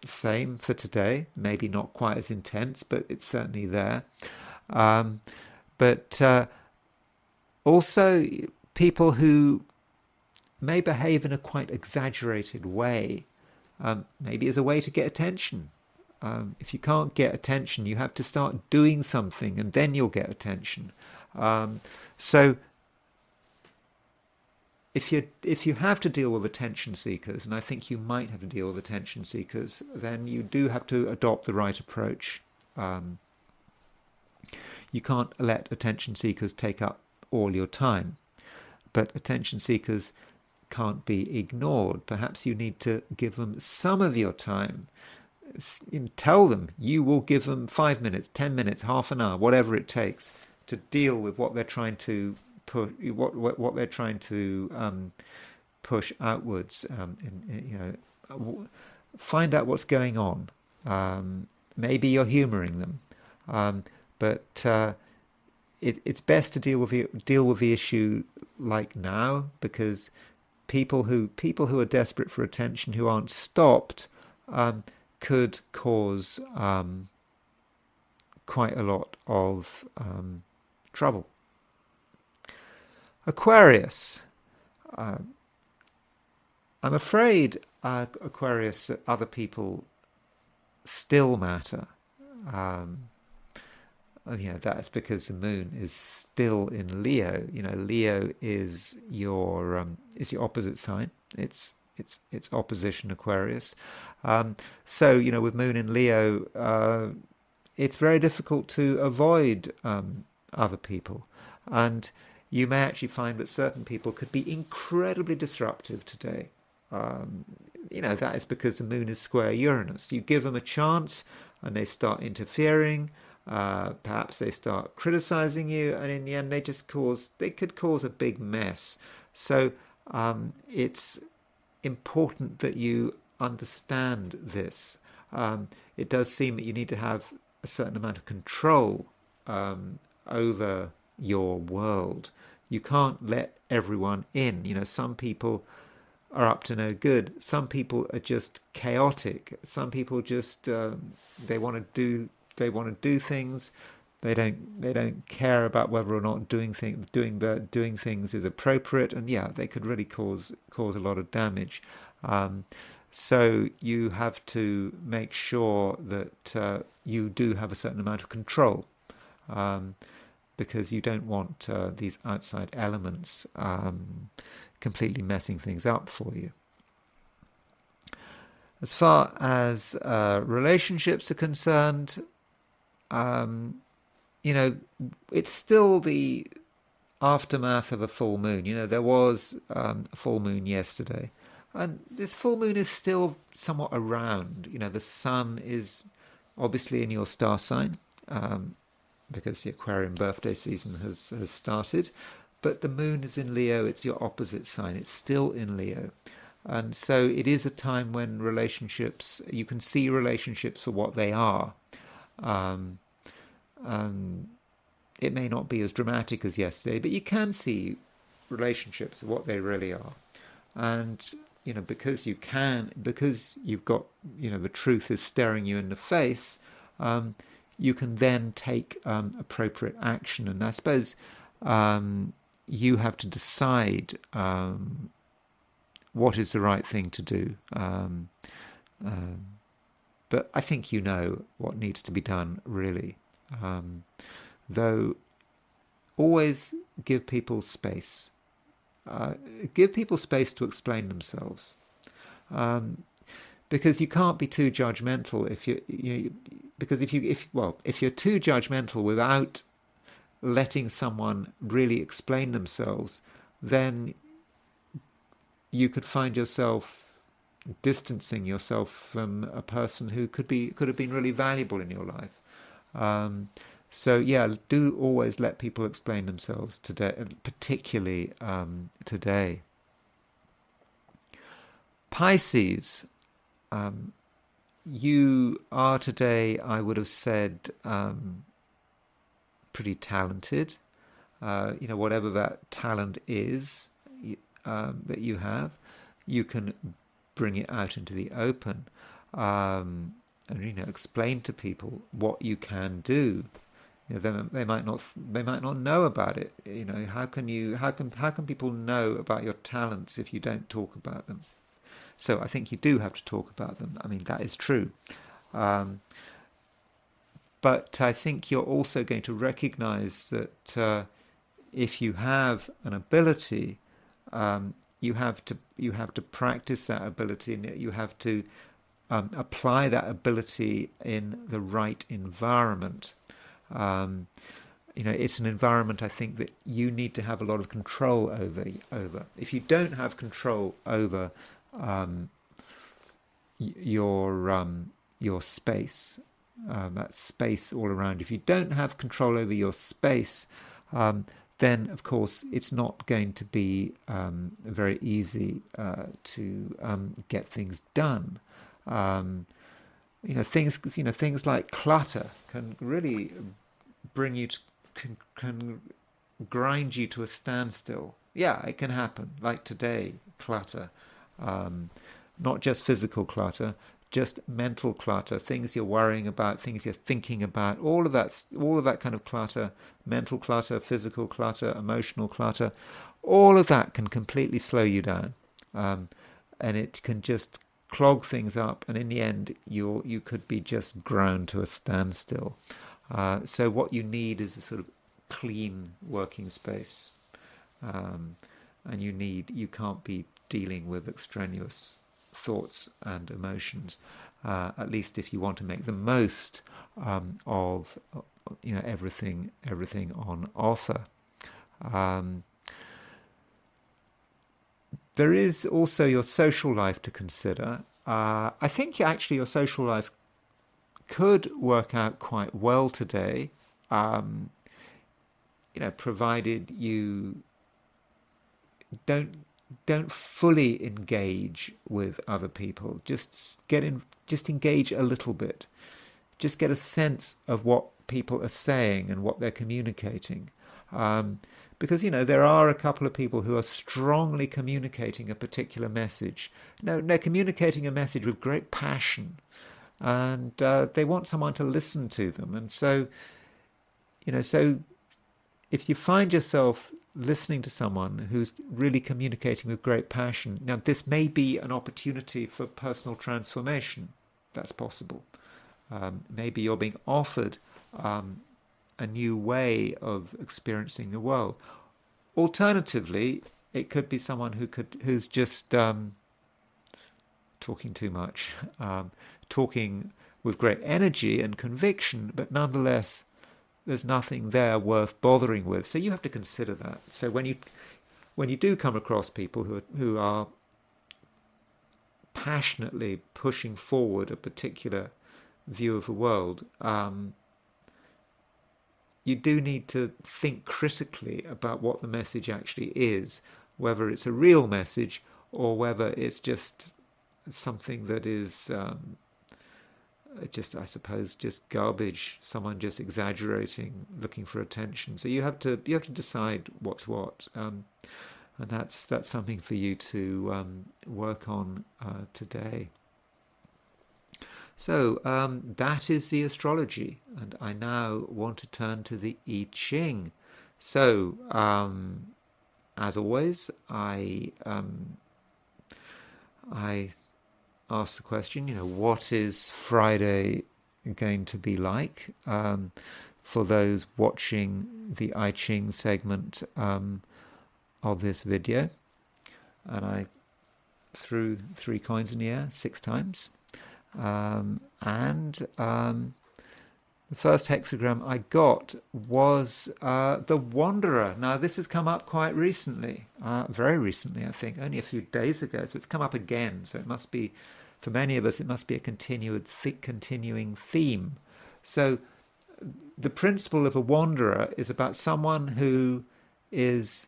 same for today. Maybe not quite as intense, but it's certainly there. But also people who may behave in a quite exaggerated way, maybe as a way to get attention. If you can't get attention, you have to start doing something, and then you'll get attention. So if you have to deal with attention seekers, and I think you might have to deal with attention seekers, then you do have to adopt the right approach. you can't let attention seekers take up all your time. But attention seekers can't be ignored. Perhaps you need to give them some of your time. Tell them you will give them 5 minutes, 10 minutes, half an hour, whatever it takes to deal with what they're trying to push, what they're trying to push outwards. Find out what's going on. Maybe you're humouring them, but it's best to deal with the issue like now, because people who are desperate for attention, who aren't stopped, could cause quite a lot of trouble. Aquarius. I'm afraid, Aquarius, other people still matter. That's because the moon is still in Leo. Leo is your opposite sign. It's opposition Aquarius. So with moon in Leo, it's very difficult to avoid other people, and you may actually find that certain people could be incredibly disruptive today. That is because the moon is square Uranus. You give them a chance and they start interfering. Perhaps they start criticizing you, and in the end they could cause a big mess. So it's important that you understand this. It does seem that you need to have a certain amount of control over your world. You can't let everyone in. Some people are up to no good. Some people are just chaotic. Some people just they want to do things. They don't care about whether or not doing things is appropriate, and they could really cause a lot of damage. So you have to make sure that you do have a certain amount of control, because you don't want these outside elements completely messing things up for you. As far as relationships are concerned, it's still the aftermath of a full moon. There was a full moon yesterday, and this full moon is still somewhat around. The sun is obviously in your star sign, because the Aquarian birthday season has started, but the moon is in Leo. It's your opposite sign. It's still in Leo. And so it is a time when you can see relationships for what they are. It may not be as dramatic as yesterday, but you can see relationships for what they really are. And, because you've got, the truth is staring you in the face, you can then take appropriate action. And I suppose you have to decide what is the right thing to do. But I think what needs to be done, really. Though, always give people space. Give people space to explain themselves. Because you can't be too judgmental if you're too judgmental without letting someone really explain themselves, then you could find yourself distancing yourself from a person who could have been really valuable in your life. So do always let people explain themselves today, particularly today. Pisces, you are today, I would have said, pretty talented. Whatever that talent is that you have, you can bring it out into the open, and explain to people what you can do. They might not know about it. How can people know about your talents if you don't talk about them? So I think you do have to talk about them. I mean, that is true. But I think you're also going to recognize that if you have an ability, you have to practice that ability, and you have to apply that ability in the right environment. it's an environment I think that you need to have a lot of control over. If you don't have control over your space, that space all around. If you don't have control over your space, then of course it's not going to be very easy to get things done. Things like clutter can really bring you to, can grind you to a standstill. Yeah, it can happen. Like today, clutter, not just physical clutter, just mental clutter, things you're worrying about, things you're thinking about, all of that kind of clutter, mental clutter, physical clutter, emotional clutter, all of that can completely slow you down, and it can just clog things up, and in the end you could be just ground to a standstill. So what you need is a sort of clean working space, and you can't be dealing with extraneous thoughts and emotions, at least if you want to make the most of everything on offer. There is also your social life to consider. I think actually your social life could work out quite well today, provided you don't fully engage with other people. Just engage a little bit. Just get a sense of what people are saying and what they're communicating. Because, there are a couple of people who are strongly communicating a particular message. No, they're communicating a message with great passion, and they want someone to listen to them. And so, so if you find yourself listening to someone who's really communicating with great passion, now this may be an opportunity for personal transformation. That's possible. Maybe you're being offered a new way of experiencing the world. Alternatively, it could be someone who's just talking too much, talking with great energy and conviction, but nonetheless there's nothing there worth bothering with. So you have to consider that. So when you do come across people who are passionately pushing forward a particular view of the world, you do need to think critically about what the message actually is, whether it's a real message or whether it's just something that is just garbage, someone just exaggerating, looking for attention. So you have to decide what's what, and that's something for you to work on today. So that is the astrology, and I now want to turn to the I Ching. So as always, I ask the question, what is Friday going to be like for those watching the I Ching segment of this video? And I threw 3 coins in the air 6 times. The first hexagram I got was the Wanderer. Now this has come up quite recently, very recently, I think, only a few days ago. So it's come up again. So it must be, for many of us, it must be a continuing theme. So the principle of a wanderer is about someone who is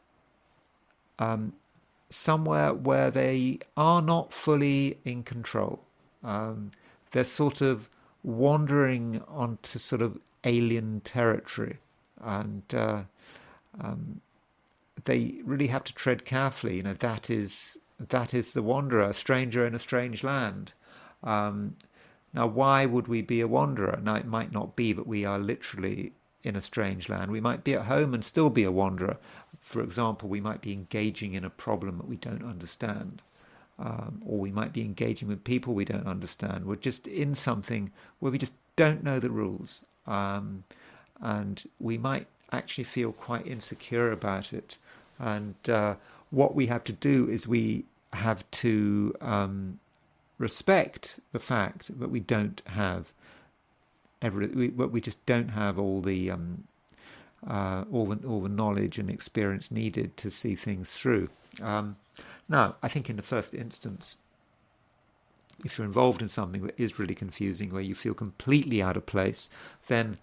somewhere where they are not fully in control. They're sort of wandering onto sort of alien territory, and they really have to tread carefully. That is the wanderer, a stranger in a strange land. Now, why would we be a wanderer? Now, it might not be, but we are literally in a strange land. We might be at home and still be a wanderer. For example, we might be engaging in a problem that we don't understand. Or we might be engaging with people we don't understand. We're just in something where we just don't know the rules. And we might actually feel quite insecure about it. And what we have to do is we have to respect the fact that we don't have we just don't have all the all the knowledge and experience needed to see things through. Now, I think in the first instance, if you're involved in something that is really confusing, where you feel completely out of place, then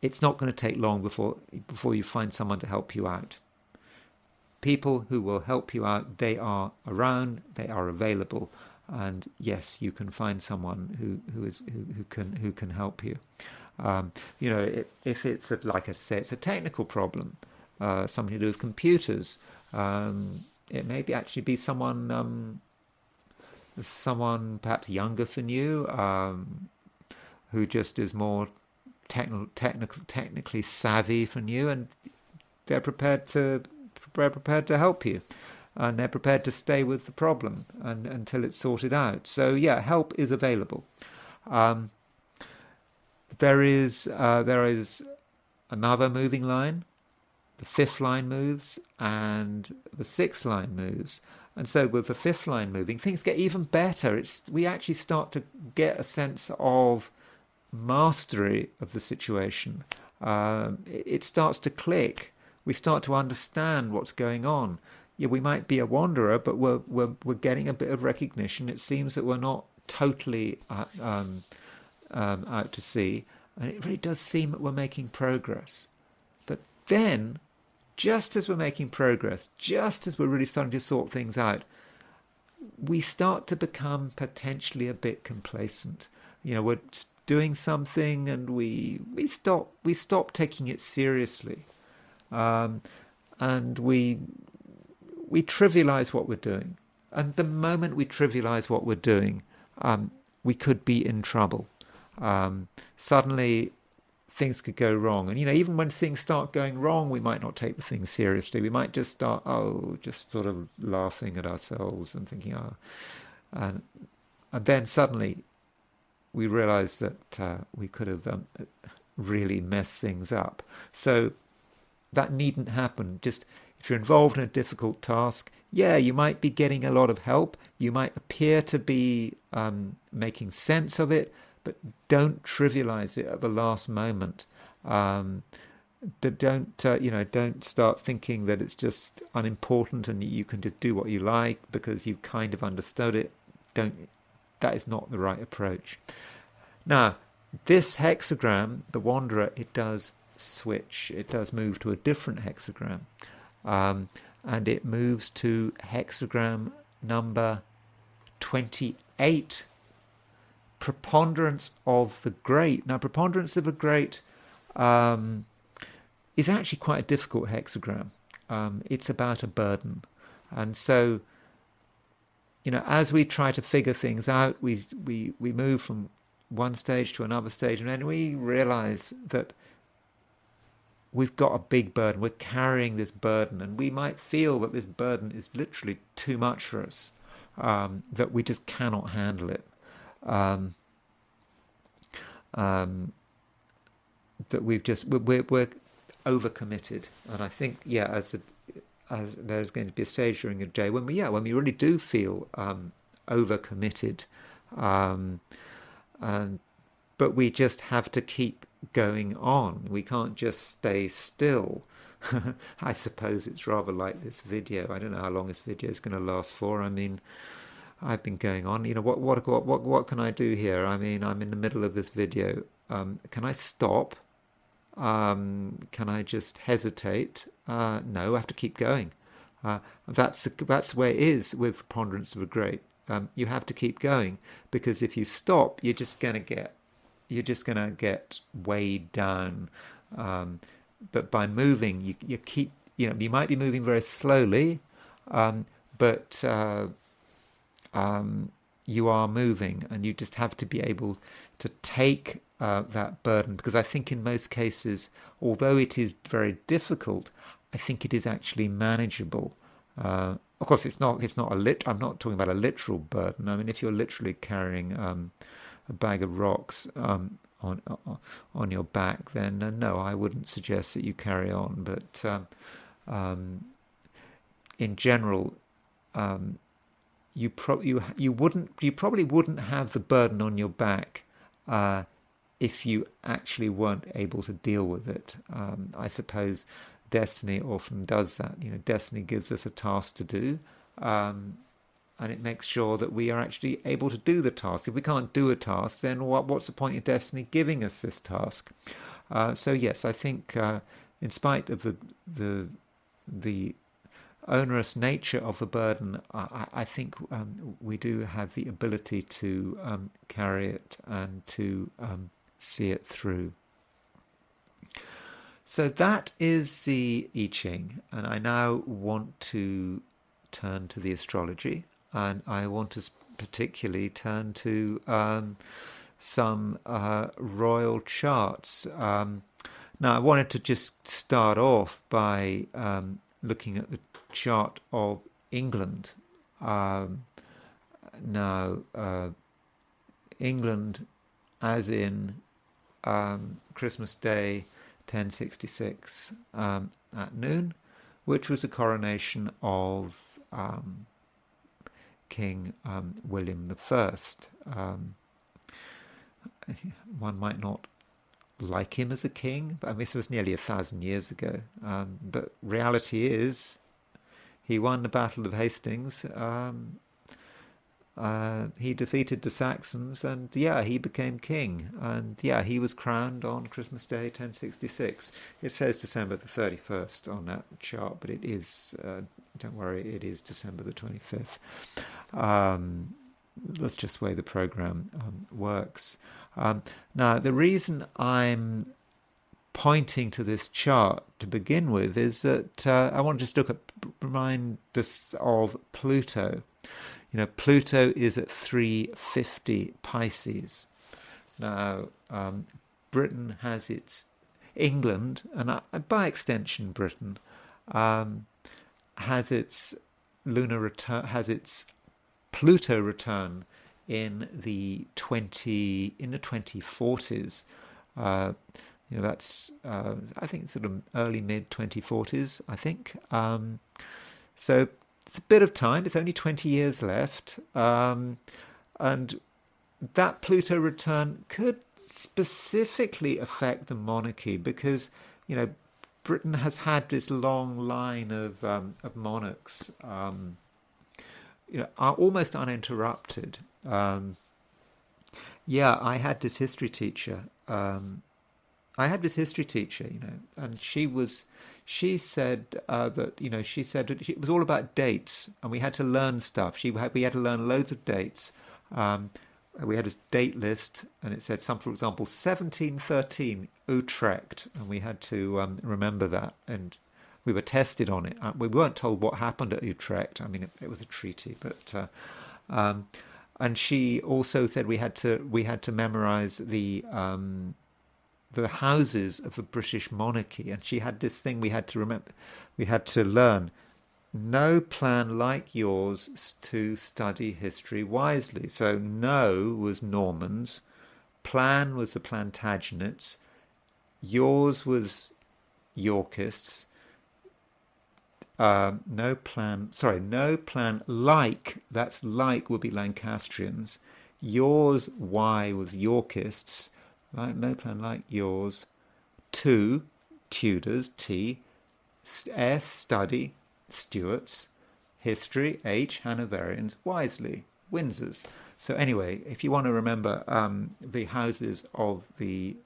it's not going to take long before you find someone to help you out. People who will help you out, they are around, they are available, and yes, you can find someone who can help you. If it's like I say, it's a technical problem, something to do with computers. It may actually be someone perhaps younger than you, who just is more technically savvy than you, and they're prepared to help you, and they're prepared to stay with the problem until it's sorted out. So yeah, help is available. There is another moving line. The fifth line moves and the sixth line moves. And so with the fifth line moving, things get even better. We actually start to get a sense of mastery of the situation. It starts to click. We start to understand what's going on. Yeah, we might be a wanderer, but we're getting a bit of recognition. It seems that we're not totally out to sea, and it really does seem that we're making progress. But then, just as we're making progress, just as we're really starting to sort things out, we start to become potentially a bit complacent. We're doing something and we stop taking it seriously, and we trivialize what we're doing. And the moment we trivialize what we're doing, we could be in trouble. Suddenly things could go wrong. And, even when things start going wrong, we might not take the thing seriously. We might just start, just sort of laughing at ourselves and thinking, and then suddenly we realize that we could have really messed things up. So that needn't happen. Just if you're involved in a difficult task, yeah, you might be getting a lot of help. You might appear to be making sense of it, but don't trivialize it at the last moment. Don't start thinking that it's just unimportant and you can just do what you like because you kind of understood it. That is not the right approach. Now, this hexagram, the Wanderer, it does switch. It does move to a different hexagram. And it moves to hexagram number 28. Preponderance of the Great. Now, Preponderance of the Great is actually quite a difficult hexagram. It's about a burden. And so, as we try to figure things out, we move from one stage to another stage, and then we realize that we've got a big burden. We're carrying this burden, and we might feel that this burden is literally too much for us, that we just cannot handle it. That we're overcommitted, and I think as there's going to be a stage during the day when we really do feel overcommitted, but we just have to keep going on. We can't just stay still. I suppose it's rather like this video. I don't know how long this video is going to last for. I mean, I've been going on. What can I do here? I mean, I'm in the middle of this video. Can I stop? Can I just hesitate? No, I have to keep going. That's the way it is with Preponderance of the Great. You have to keep going, because if you stop, you're just gonna get weighed down. But by moving, you keep. You might be moving very slowly, but you are moving, and you just have to be able to take that burden, because I think in most cases, although it is very difficult, I think it is actually manageable. Of course, it's not I'm not talking about a literal burden. I mean, if you're literally carrying a bag of rocks on your back, then no, I wouldn't suggest that you carry on. But in general, you probably wouldn't have the burden on your back if you actually weren't able to deal with it. I suppose destiny often does that. Destiny gives us a task to do, and it makes sure that we are actually able to do the task. If we can't do a task, then what's the point of destiny giving us this task? So yes, I think in spite of the onerous nature of the burden, I think we do have the ability to carry it and to see it through. So that is the I Ching, and I now want to turn to the astrology, and I want to particularly turn to some royal charts. Now, I wanted to just start off by looking at the chart of England. England, as in Christmas Day 1066 at noon, which was the coronation of King William I. One might not like him as a king, but this was nearly 1,000 years ago. But reality is, he won the Battle of Hastings. He defeated the Saxons, and he became king. And he was crowned on Christmas Day 1066. It says December the 31st on that chart, but it is, don't worry, it is December the 25th. That's just the way the program works. Now, the reason I'm pointing to this chart to begin with is that I want to just remind us of Pluto. Pluto is at 350 Pisces. Now, Britain has England, and by extension Britain, has its lunar return, has its Pluto return in the 2040s. That's I think sort of early mid 2040s. I think so. It's a bit of time. It's only 20 years left, and that Pluto return could specifically affect the monarchy because Britain has had this long line of monarchs, are almost uninterrupted. I had this history teacher. And she said that it was all about dates, and we had to learn stuff. We had to learn loads of dates. We had a date list, and it said for example, 1713 Utrecht, and we had to remember that, and we were tested on it. We weren't told what happened at Utrecht. I mean, it was a treaty, but and she also said we had to memorize the houses of the British monarchy, and she had this thing we had to remember. We had to learn. No plan like yours to study history wisely. So no was Normans, plan was the Plantagenets, yours was Yorkists. No plan like, that's like would be Lancastrians. Yours, Y, was Yorkists. Right, no plan like yours. Two, Tudors, T. S, study, Stuarts. History, H, Hanoverians. Wisely, Windsors. So anyway, if you want to remember the houses of the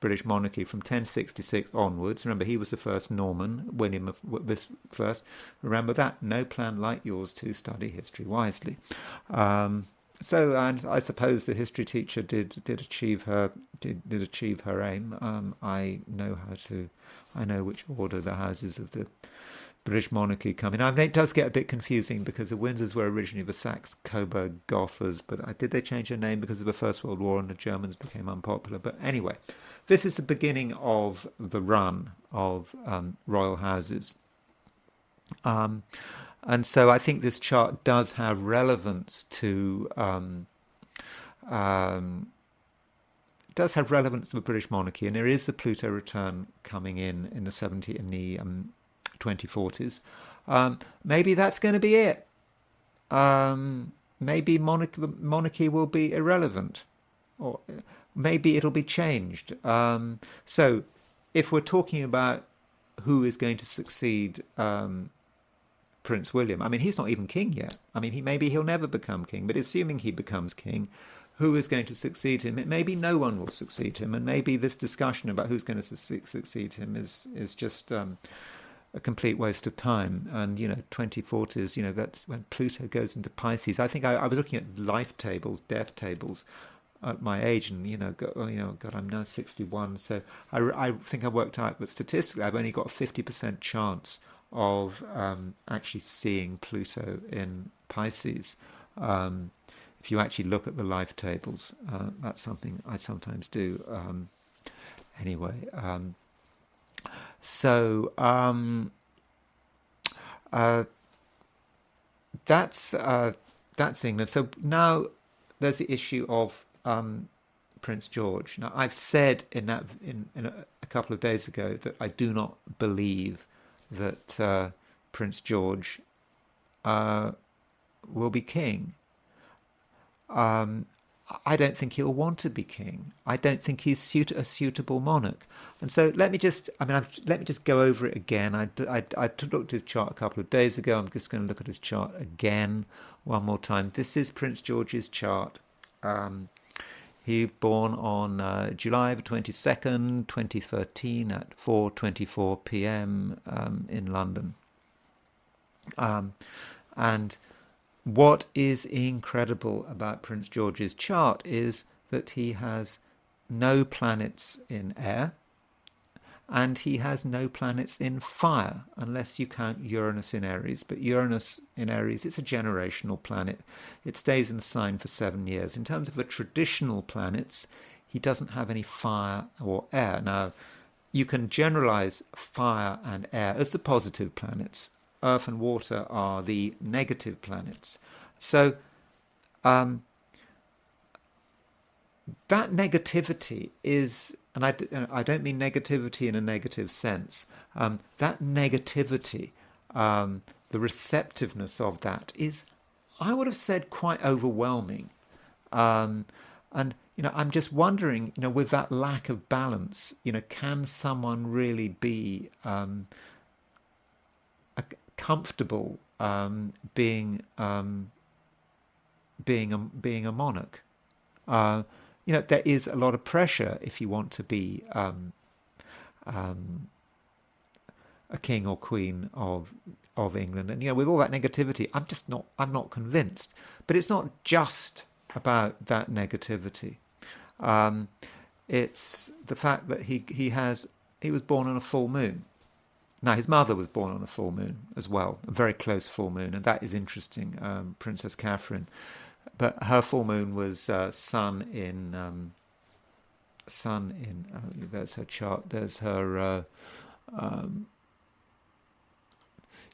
British monarchy from 1066 onwards, remember he was the first Norman, William this first. Remember that. No plan like yours to study history wisely. So, and I suppose the history teacher did achieve her aim. I know which order the houses of the British monarchy come in. I mean, it does get a bit confusing because the Windsors were originally the Saxe-Coburg Gothas, but did they change their name because of the First World War and the Germans became unpopular? But anyway, this is the beginning of the run of royal houses. And so I think this chart does have relevance to the British monarchy, and there is a Pluto return coming in the 2040s. Maybe that's going to be it. Maybe monarchy will be irrelevant. or maybe it'll be changed. So if we're talking about who is going to succeed Prince William, I mean, he's not even king yet. I mean, maybe he'll never become king, but assuming he becomes king, who is going to succeed him? Maybe no one will succeed him, and maybe this discussion about who's going to succeed him is just a complete waste of time. And 2040s, that's when Pluto goes into Pisces. I think I was looking at life tables, death tables at my age, and God, I'm now 61, so I think I worked out that statistically I've only got a 50% chance of actually seeing Pluto in Pisces. If you actually look at the life tables, that's something I sometimes do. Anyway, so that's England. So now there's the issue of Prince George. Now, I've said in a couple of days ago that I do not believe that Prince George will be king. I don't think he'll want to be king. I don't think he's a suitable monarch. And so let me just go over it again. I looked at his chart a couple of days ago. I'm just going to look at his chart again one more time. This is Prince George's chart. He was born on July the 22nd, 2013 at 4:24 p.m. In London. And what is incredible about Prince George's chart is that he has no planets in air, and he has no planets in fire, unless you count Uranus in Aries. But Uranus in Aries, it's a generational planet. It stays in the sign for 7 years. In terms of the traditional planets, he doesn't have any fire or air. Now, you can generalize fire and air as the positive planets. Earth and water are the negative planets. So that negativity is, and I don't mean negativity in a negative sense, that negativity, the receptiveness of that is, I would have said, quite overwhelming. And I'm just wondering, with that lack of balance, can someone really be comfortable being a monarch? There is a lot of pressure if you want to be a king or queen of England, and with all that negativity, I'm not convinced. But it's not just about that negativity. It's the fact that he was born on a full moon. Now, his mother was born on a full moon as well, a very close full moon, and that is interesting, Princess Catherine. But her full moon was sun in. There's her chart. There's her.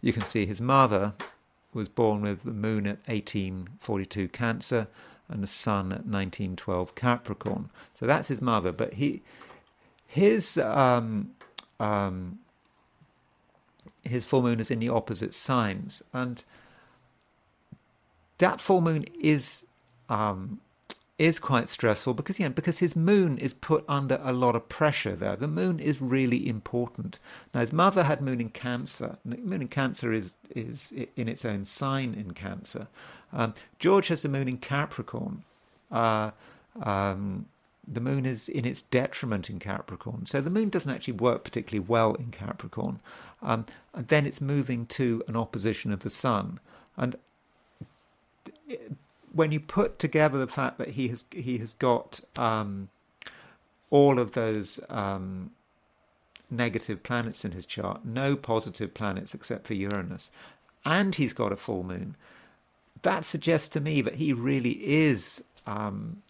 You can see his mother was born with the moon at 1842 Cancer and the sun at 1912 Capricorn. So that's his mother. But his full moon is in the opposite signs, and that full moon is quite stressful because his moon is put under a lot of pressure there. The moon is really important. Now, his mother had moon in Cancer. Moon in Cancer is in its own sign in Cancer. George has the moon in Capricorn. The moon is in its detriment in Capricorn. So the moon doesn't actually work particularly well in Capricorn. And then it's moving to an opposition of the sun. And when you put together the fact that he has got all of those negative planets in his chart, no positive planets except for Uranus, and he's got a full moon, that suggests to me that he really is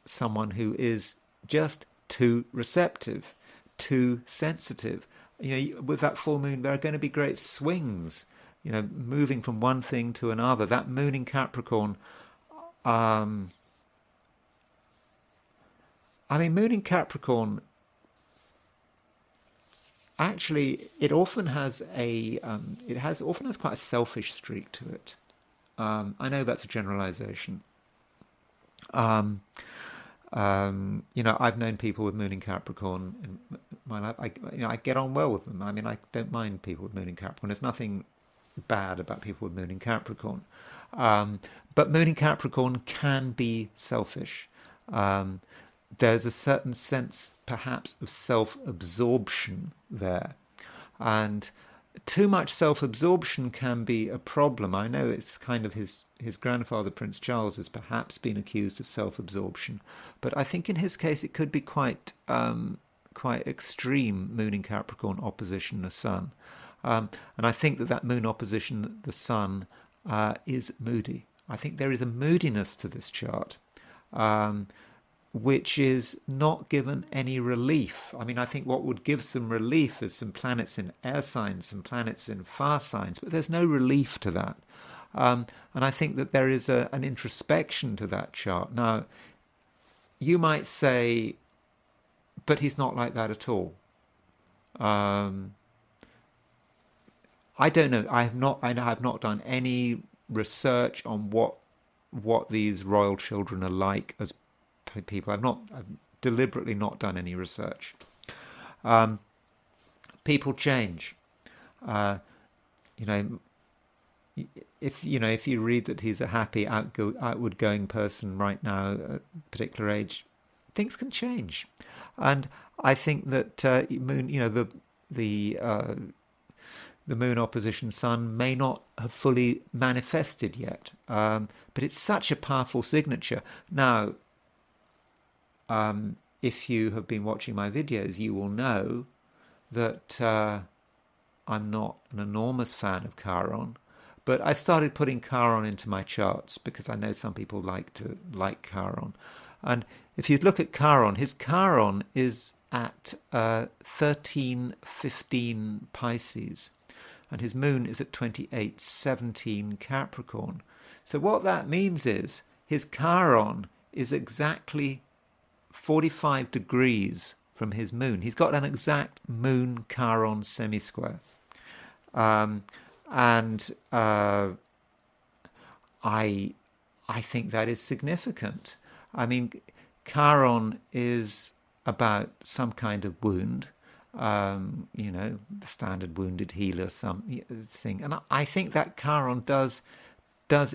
someone who is just too receptive, too sensitive. With that full moon, there are going to be great swings, moving from one thing to another. That moon in Capricorn, moon in Capricorn, actually, it often has quite a selfish streak to it. I know that's a generalization. I've known people with moon in Capricorn in my life. I get on well with them. I mean, I don't mind people with moon in Capricorn. There's nothing bad about people with moon in Capricorn. But moon in Capricorn can be selfish. There's a certain sense, perhaps, of self-absorption there. And too much self-absorption can be a problem. I know it's kind of his grandfather, Prince Charles, has perhaps been accused of self-absorption. But I think in his case it could be quite extreme moon in Capricorn opposition the sun. And I think that moon opposition the sun is moody. I think there is a moodiness to this chart, which is not given any relief. I mean, I think what would give some relief is some planets in air signs, some planets in fire signs, but there's no relief to that. And I think that there is an introspection to that chart. Now, you might say, but he's not like that at all. I don't know. I have not done any research on what these royal children are like as people. I've deliberately not done any research. People change. If you read that he's a happy, outward going person right now, at a particular age, things can change. And I think that the moon opposition sun may not have fully manifested yet, but it's such a powerful signature. Now, if you have been watching my videos, you will know that I'm not an enormous fan of Chiron, but I started putting Chiron into my charts because I know some people like Chiron. And if you look at Chiron, his Chiron is at 13:15 Pisces, and his moon is at 28:17 Capricorn. So what that means is his Chiron is exactly 45 degrees from his moon. He's got an exact moon Chiron semi-square. I think that is significant. I mean, Chiron is about some kind of wound, the standard wounded healer thing. And I think that Chiron does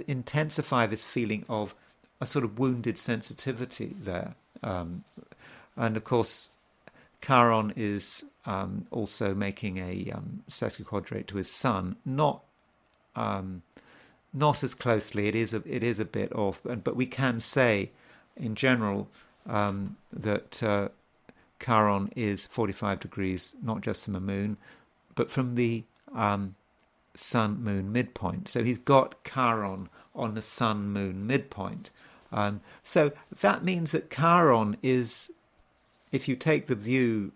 intensify this feeling of a sort of wounded sensitivity there. And of course, Chiron is also making a sesquiquadrate to his sun, not as closely. It is a bit off, but we can say, in general, that Chiron is 45 degrees, not just from the moon, but from the sun-moon midpoint. So he's got Chiron on the sun-moon midpoint. So that means that Chiron is, if you take the view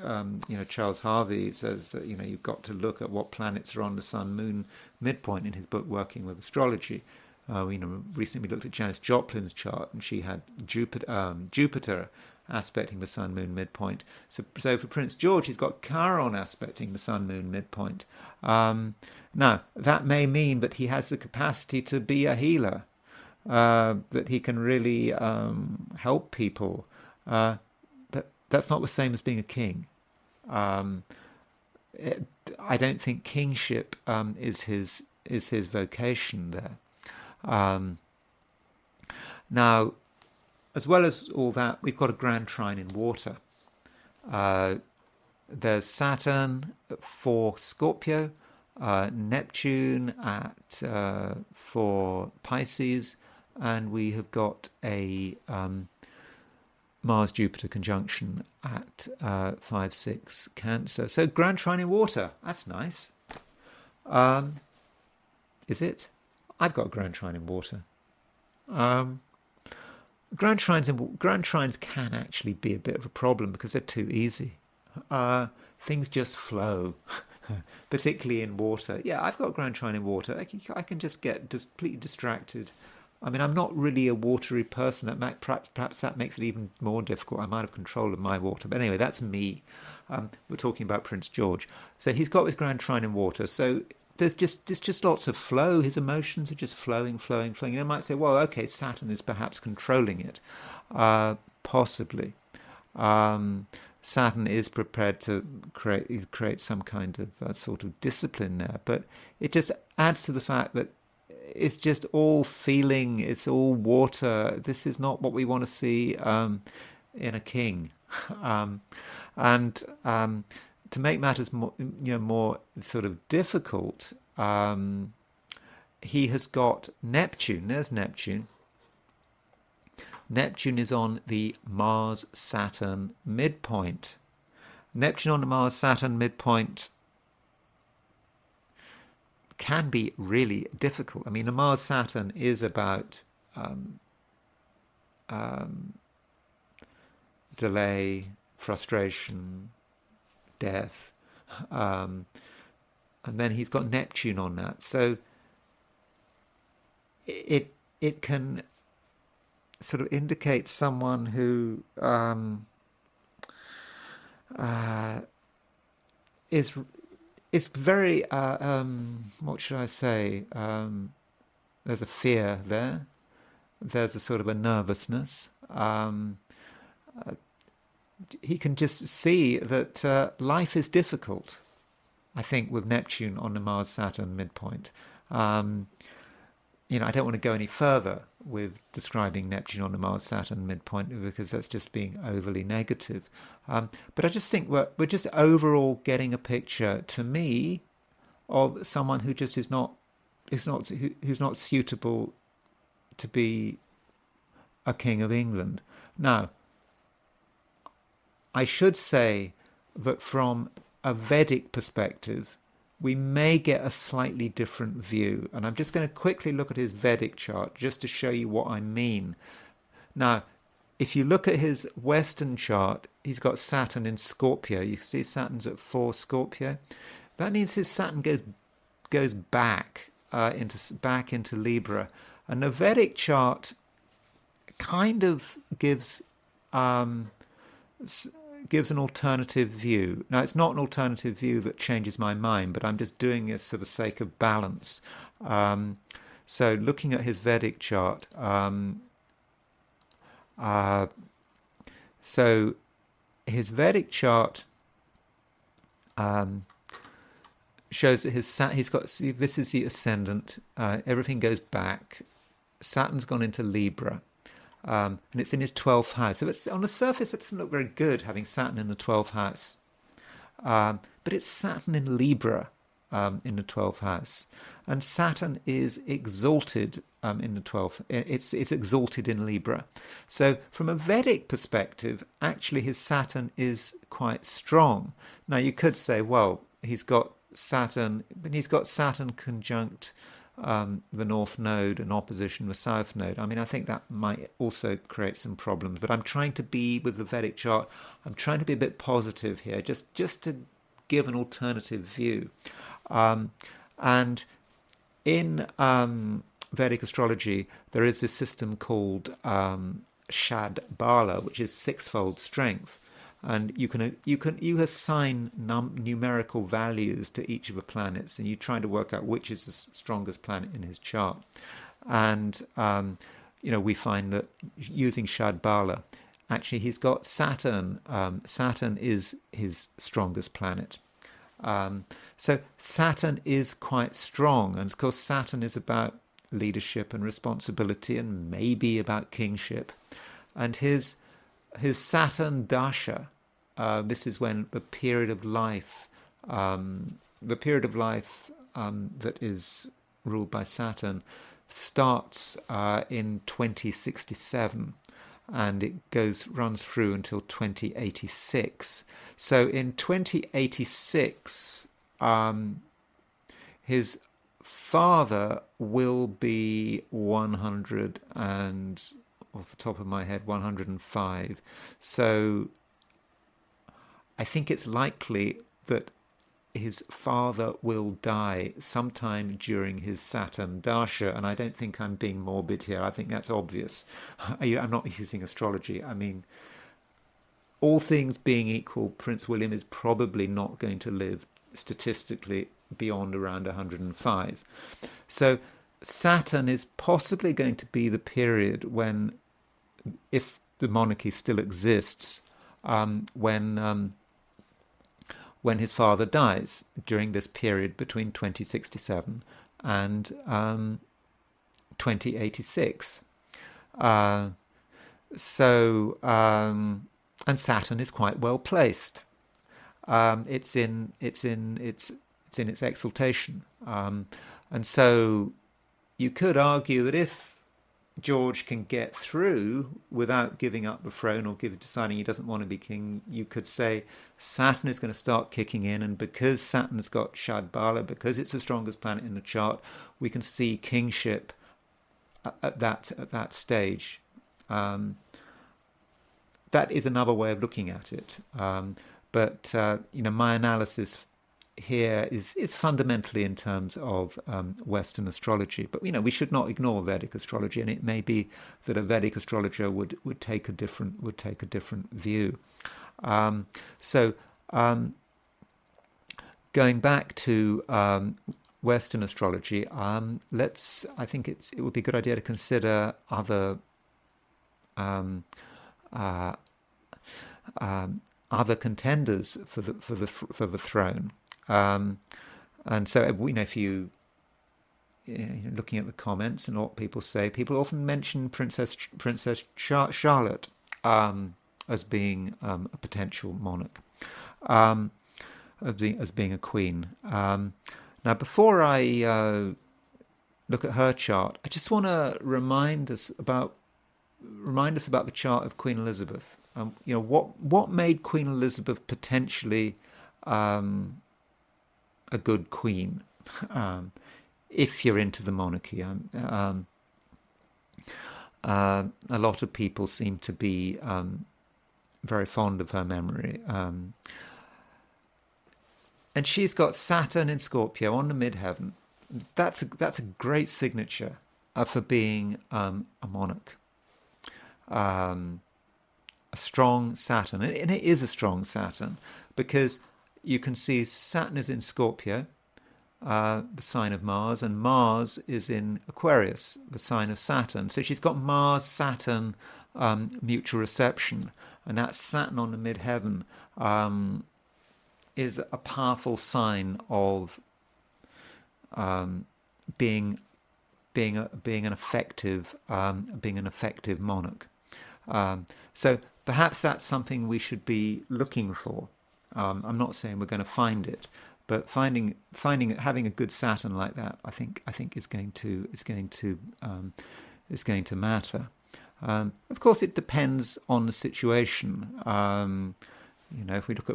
of, Charles Harvey says that, you've got to look at what planets are on the sun-moon midpoint in his book Working with Astrology. Recently we looked at Janis Joplin's chart, and she had Jupiter aspecting the sun-moon midpoint. So for Prince George, he's got Chiron aspecting the sun-moon midpoint. Now, that may mean that he has the capacity to be a healer, that he can really help people. But that's not the same as being a king. I don't think kingship is his vocation there. Now, as well as all that, we've got a grand trine in water. There's Saturn for Scorpio, Neptune for Pisces, and we have got a Mars-Jupiter conjunction at 5-6 Cancer. So grand trine in water, that's nice. Is it? I've got a grand trine in water. Grand trines can actually be a bit of a problem because they're too easy. Things just flow, particularly in water. Yeah, I've got a grand trine in water. I can just get completely distracted. I mean, I'm not really a watery person. Perhaps that makes it even more difficult. I might have control of my water. But anyway, that's me. We're talking about Prince George. So he's got his grand trine in water. So there's just lots of flow. His emotions are just flowing, flowing, flowing. You might say, well, okay, Saturn is perhaps controlling it, possibly. Saturn is prepared to create some kind of sort of discipline there, but it just adds to the fact that it's just all feeling, it's all water. This is not what we want to see in a king. And to make matters more, more sort of difficult, he has got Neptune. There's Neptune. Neptune is on the Mars-Saturn midpoint. Neptune on the Mars-Saturn midpoint can be really difficult. I mean, the Mars-Saturn is about delay, frustration, death, and then he's got Neptune on that. So it can sort of indicate someone who is very what should I say? There's a fear there. There's a sort of a nervousness. He can just see that life is difficult, I think, with Neptune on the Mars-Saturn midpoint. I don't want to go any further with describing Neptune on the Mars-Saturn midpoint because that's just being overly negative. But I just think we're just overall getting a picture, to me, of someone who just is not suitable to be a king of England. Now, I should say that from a Vedic perspective, we may get a slightly different view. And I'm just going to quickly look at his Vedic chart just to show you what I mean. Now, if you look at his Western chart, he's got Saturn in Scorpio. You see Saturn's at 4 Scorpio. That means his Saturn goes back into Libra. And the Vedic chart kind of gives an alternative view. Now, it's not an alternative view that changes my mind, but I'm just doing this for the sake of balance. So looking at his Vedic chart, so his Vedic chart shows that he's got, see, this is the ascendant, everything goes back, Saturn's gone into Libra. And it's in his 12th house. So it's, on the surface, it doesn't look very good having Saturn in the 12th house. But it's Saturn in Libra in the 12th house. And Saturn is exalted in the 12th. It's exalted in Libra. So from a Vedic perspective, actually his Saturn is quite strong. Now you could say, well, he's got Saturn conjunct the North Node and opposition the South Node. I mean, I think that might also create some problems. But I'm trying to be, with the Vedic chart, I'm trying to be a bit positive here, just to give an alternative view. And in Vedic astrology, there is this system called Shad Bala, which is sixfold strength. And you assign numerical values to each of the planets, and you try to work out which is the strongest planet in his chart. And we find that using Shadbala, actually he's got Saturn. Saturn is his strongest planet. So Saturn is quite strong, and of course Saturn is about leadership and responsibility, and maybe about kingship. And his Saturn Dasha. This is when the period of life that is ruled by Saturn starts in 2067, and it runs through until 2086. So in 2086, his father will be 100 and, off the top of my head, 105. So I think it's likely that his father will die sometime during his Saturn Dasha, and I don't think I'm being morbid here. I think that's obvious. I'm not using astrology. I mean, all things being equal, Prince William is probably not going to live statistically beyond around 105. So Saturn is possibly going to be the period when, if the monarchy still exists, when his father dies, during this period between 2067 and 2086. And Saturn is quite well placed. It's in its exaltation, and so you could argue that if George can get through without giving up the throne or deciding he doesn't want to be king, you could say Saturn is going to start kicking in, and because Saturn's got Shadbala, because it's the strongest planet in the chart, we can see kingship at that stage. That is another way of looking at it. But my analysis here is fundamentally in terms of Western astrology. But we should not ignore Vedic astrology, and it may be that a Vedic astrologer would take a different view. Going back to Western astrology, I think it would be a good idea to consider other contenders for the throne. And so, if you looking at the comments and what people say, people often mention Princess Charlotte as being a potential monarch, as being a queen. Now, before I look at her chart, I just want to remind us about the chart of Queen Elizabeth. What made Queen Elizabeth potentially a good queen, if you're into the monarchy. A lot of people seem to be very fond of her memory. And she's got Saturn in Scorpio on the midheaven. That's a great signature for being a monarch. A strong Saturn, and it is a strong Saturn, because you can see Saturn is in Scorpio, the sign of Mars, and Mars is in Aquarius, the sign of Saturn. So she's got Mars-Saturn mutual reception, and that Saturn on the midheaven is a powerful sign of being an effective monarch. So perhaps that's something we should be looking for. I'm not saying we're going to find it, but having a good Saturn like that, I think is going to matter. Of course, it depends on the situation. If we look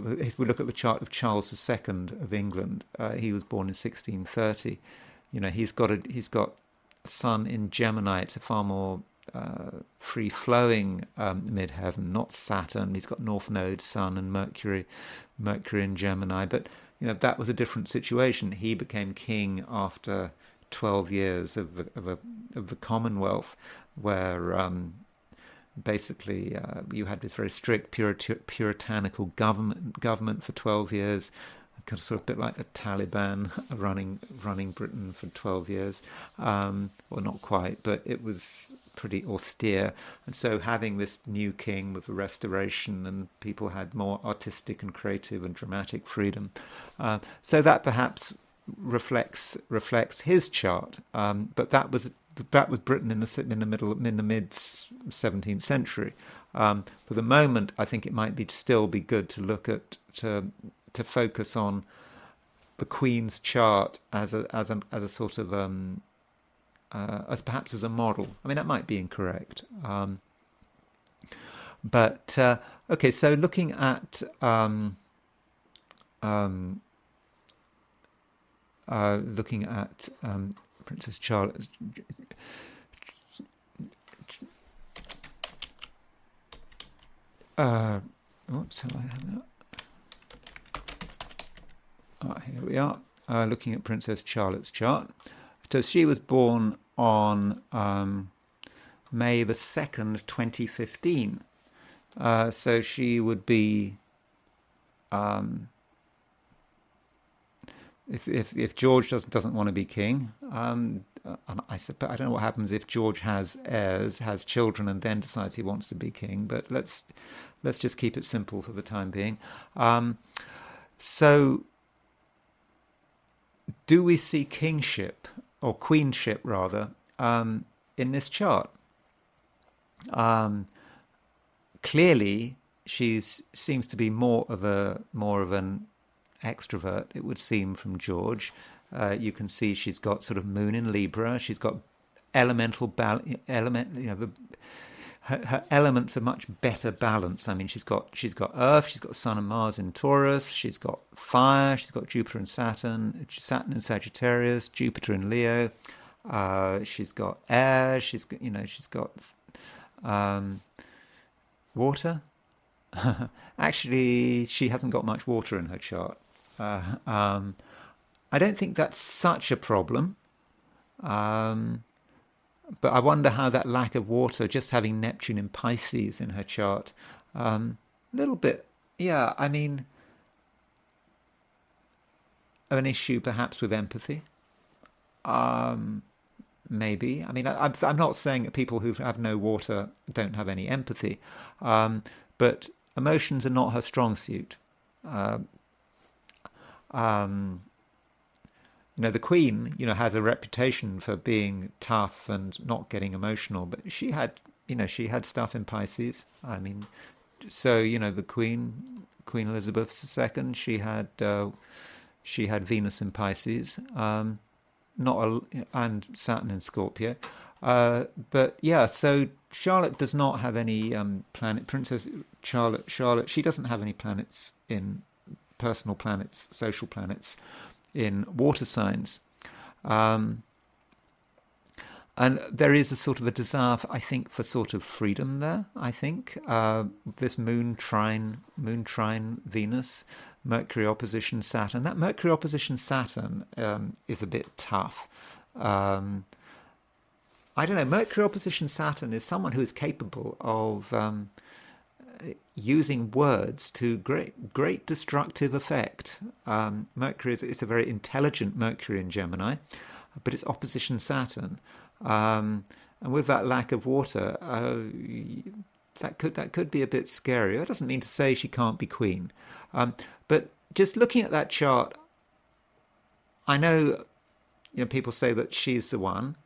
at the chart of Charles II of England, he was born in 1630. He's got a Sun in Gemini. It's a far more free-flowing midheaven, not Saturn. He's got North Node, Sun, and Mercury in Gemini. But that was a different situation. He became king after 12 years of the Commonwealth, where basically you had this very strict puritanical government for 12 years. Sort of a bit like the Taliban running Britain for 12 years. Well, not quite, but it was pretty austere. And so having this new king with the restoration, and people had more artistic and creative and dramatic freedom. So that perhaps reflects his chart. But that was Britain in the mid 17th century. For the moment, I think it might still be good to look at to focus on the Queen's chart as a sort of as perhaps as a model. I mean, that might be incorrect, but okay. So looking at Princess Charlotte. Oops, have I had that? Here we are, looking at Princess Charlotte's chart. So she was born on May the 2nd, 2015. So she would be If George doesn't want to be king, I suppose I don't know what happens if George has heirs, has children, and then decides he wants to be king. But let's just keep it simple for the time being. So, do we see kingship or queenship rather in this chart? Clearly, she seems to be more of an extrovert, it would seem, from George. You can see she's got sort of moon in Libra. She's got her elements are much better balanced. I mean, she's got Earth, she's got Sun and Mars in Taurus, she's got fire, she's got Jupiter and Saturn in Sagittarius, Jupiter in Leo. She's got air. She's got water. Actually, she hasn't got much water in her chart. I don't think that's such a problem. But I wonder how that lack of water, just having Neptune in Pisces in her chart, a little bit, yeah, I mean, an issue perhaps with empathy. Maybe. I mean, I'm not saying that people who have no water don't have any empathy, but emotions are not her strong suit. The Queen, has a reputation for being tough and not getting emotional, but she had stuff in Pisces. I mean, so the Queen Elizabeth II, she had Venus in Pisces, and Saturn in Scorpio. But yeah, so Charlotte does not have any Princess Charlotte. She doesn't have any personal planets, social planets in water signs. And there is a sort of a desire, I think, for sort of freedom there, I think. This moon trine Venus, Mercury opposition Saturn. That Mercury opposition Saturn is a bit tough. I don't know, Mercury opposition Saturn is someone who is capable of using words to great destructive effect. Mercury is a very intelligent Mercury in Gemini, but it's opposition Saturn, and with that lack of water, that could be a bit scary. That doesn't mean to say she can't be queen, but just looking at that chart, I know people say that she's the one.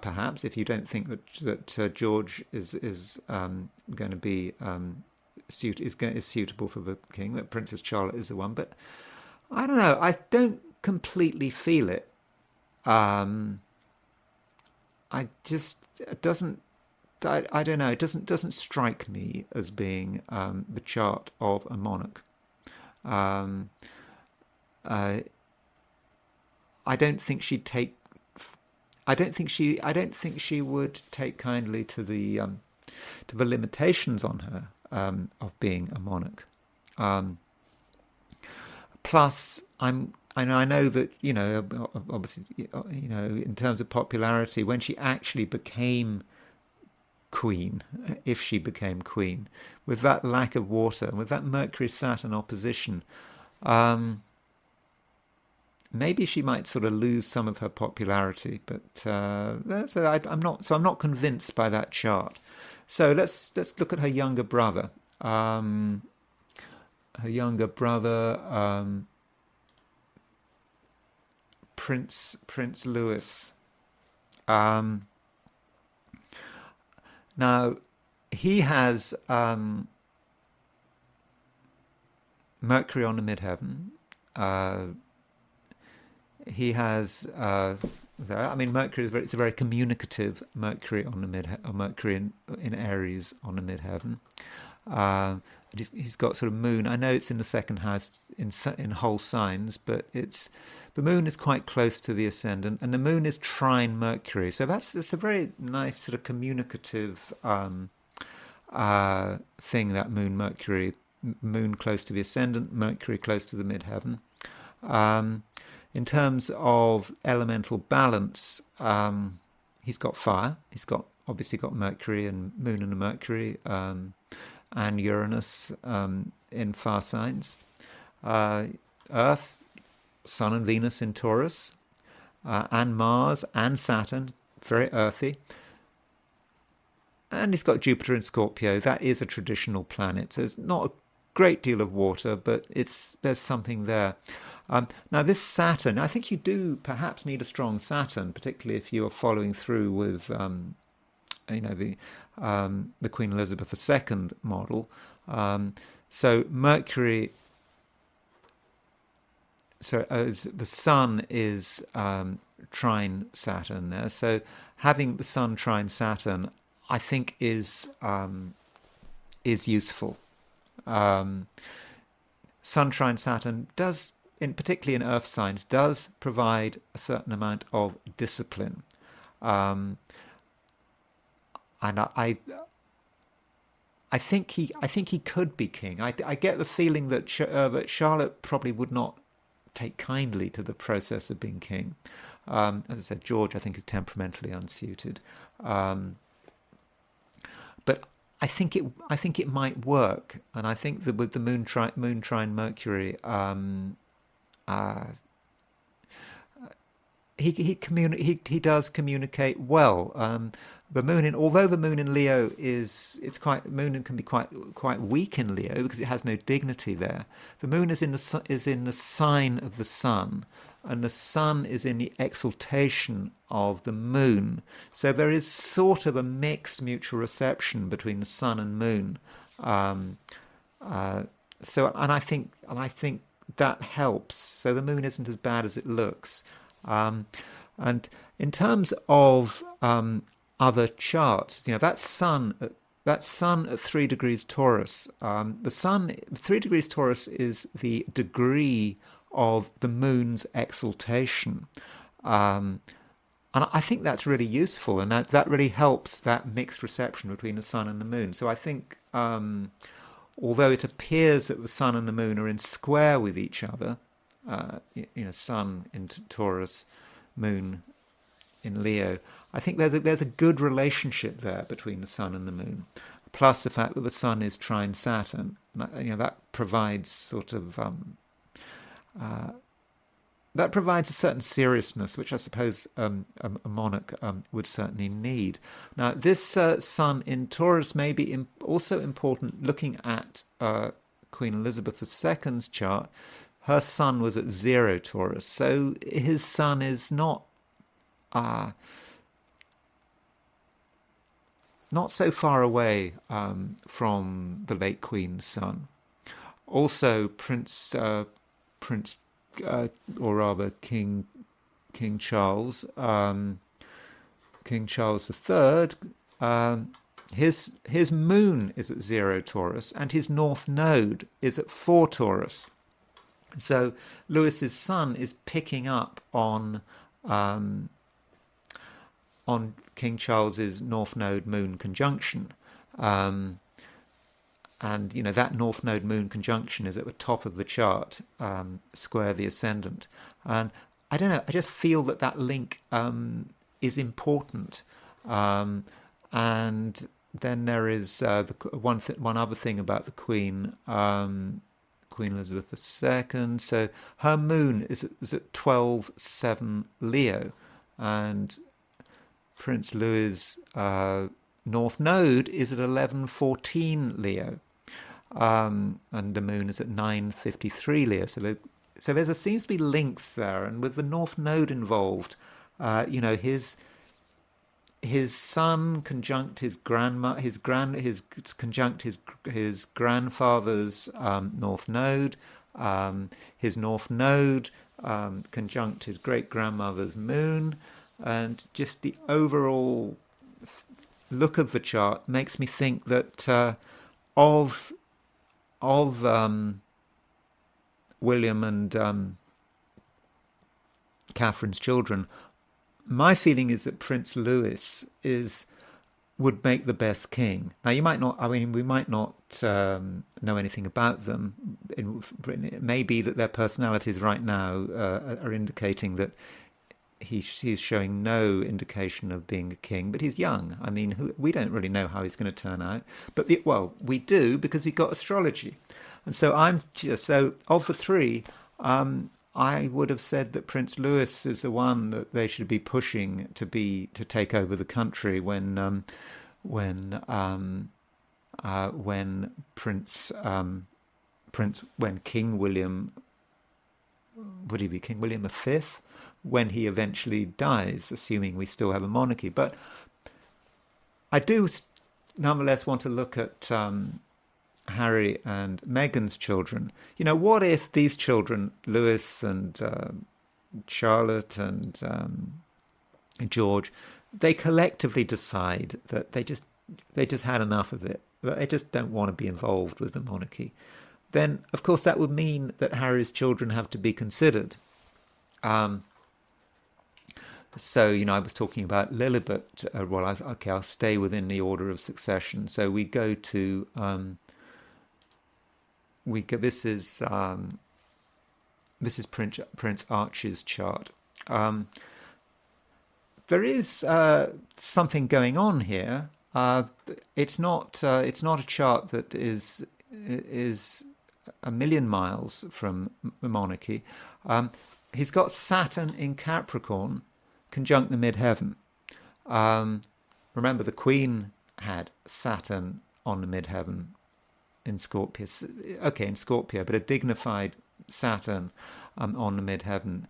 Perhaps if you don't think that George is going to be is suitable for the king, that Princess Charlotte is the one, but I don't know. I don't completely feel it. I don't know. It doesn't strike me as being the chart of a monarch. I don't think she'd take. I don't think she would take kindly to the limitations on her of being a monarch. Plus, I know that obviously in terms of popularity, when she actually became queen, if she became queen, with that lack of water and with that Mercury Saturn opposition, maybe she might sort of lose some of her popularity. But I'm not convinced by that chart. So let's look at her younger brother. Prince Louis. Now he has Mercury on the midheaven. He has there. I mean, Mercury it's a very communicative Mercury on the Mercury in Aries on the midheaven. He's got sort of moon. I know it's in the second house in whole signs, but the moon is quite close to the ascendant, and the moon is trine Mercury. So that's a very nice sort of communicative thing. That moon close to the ascendant, Mercury close to the midheaven. In terms of elemental balance, he's got fire. He's obviously got Mercury and Moon and Mercury, and Uranus in fire signs. Earth, Sun and Venus in Taurus, and Mars and Saturn, very earthy. And he's got Jupiter in Scorpio. That is a traditional planet. So it's not a great deal of water, but there's something there. Now this Saturn, I think you do perhaps need a strong Saturn, particularly if you are following through with, the Queen Elizabeth II model. So Mercury, the Sun is trine Saturn there. So having the Sun trine Saturn, I think, is useful. Sun trine Saturn does, particularly in Earth signs, does provide a certain amount of discipline, and I think he could be king. I get the feeling that that Charlotte probably would not take kindly to the process of being king. As I said, George, I think, is temperamentally unsuited, but I think it might work, and I think that with the moon trine Mercury, he does communicate well. Although the moon in Leo can be quite weak in Leo because it has no dignity there. The moon is in the sign of the sun, and the sun is in the exaltation of the moon. So there is sort of a mixed mutual reception between the sun and moon. And I think that helps. So the moon isn't as bad as it looks. And in terms of other charts, that sun at 3 degrees Taurus, the sun 3 degrees Taurus is the degree of the moon's exaltation, and I think that's really useful, and that really helps that mixed reception between the sun and the moon. So I think, although it appears that the sun and the moon are in square with each other, sun in Taurus, moon in Leo, I think there's a good relationship there between the sun and the moon. Plus the fact that the sun is trine Saturn, that provides sort of that provides a certain seriousness, which I suppose a monarch would certainly need. Now, this sun in Taurus may be also important looking at Queen Elizabeth II's chart. Her sun was at 0 Taurus, so his sun is not so far away from the late Queen's sun. Also, King Charles, King Charles III, his moon is at 0 Taurus, and his north node is at 4 Taurus. So Louis's sun is picking up on King Charles's north node moon conjunction, and that north node moon conjunction is at the top of the chart, square the ascendant, and I don't know, I just feel that link is important, and then there is one other thing about the Queen. Queen Elizabeth II. So her moon is at 12/7 Leo, and Prince Louis's north node is at 11/14 Leo, and the moon is at 9/53 Leo. So there seems to be links there, and with the north node involved, his sun conjunct his grandfather's north node, his north node conjunct his great grandmother's moon, and just the overall look of the chart makes me think that of William and Catherine's children, my feeling is that Prince Louis would make the best king. Now, we might not know anything about them. It may be that their personalities right now are indicating that he's showing no indication of being a king, but he's young. I mean, we don't really know how he's going to turn out. But we do, because we've got astrology. And so of the three, I would have said that Prince Louis is the one that they should be pushing to take over the country when when King William, would he be King William V, when he eventually dies, assuming we still have a monarchy. But I do nonetheless want to look at Harry and Meghan's children. You know, what if these children, Louis and Charlotte and George, they collectively decide that they just had enough of it, that they just don't want to be involved with the monarchy? Then, of course, that would mean that Harry's children have to be considered. So, you know, I was talking about Lilibet. I'll stay within the order of succession. So we go to this is Prince Archie's chart. There is something going on here. It's not a chart that is a million miles from the monarchy. He's got Saturn in Capricorn, conjunct the midheaven. Remember, the Queen had Saturn on the midheaven in Scorpio. Okay, in Scorpio, but a dignified Saturn on the midheaven.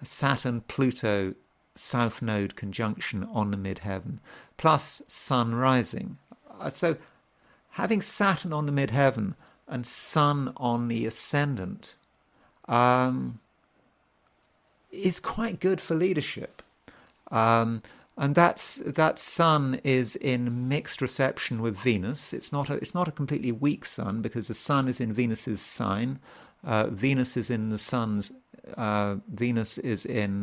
Saturn-Pluto South Node conjunction on the midheaven, plus Sun rising. So having Saturn on the midheaven and Sun on the ascendant is quite good for leadership. And that Sun is in mixed reception with Venus. It's not a completely weak Sun, because the Sun is in Venus's sign. Venus is in the Sun's. Venus is in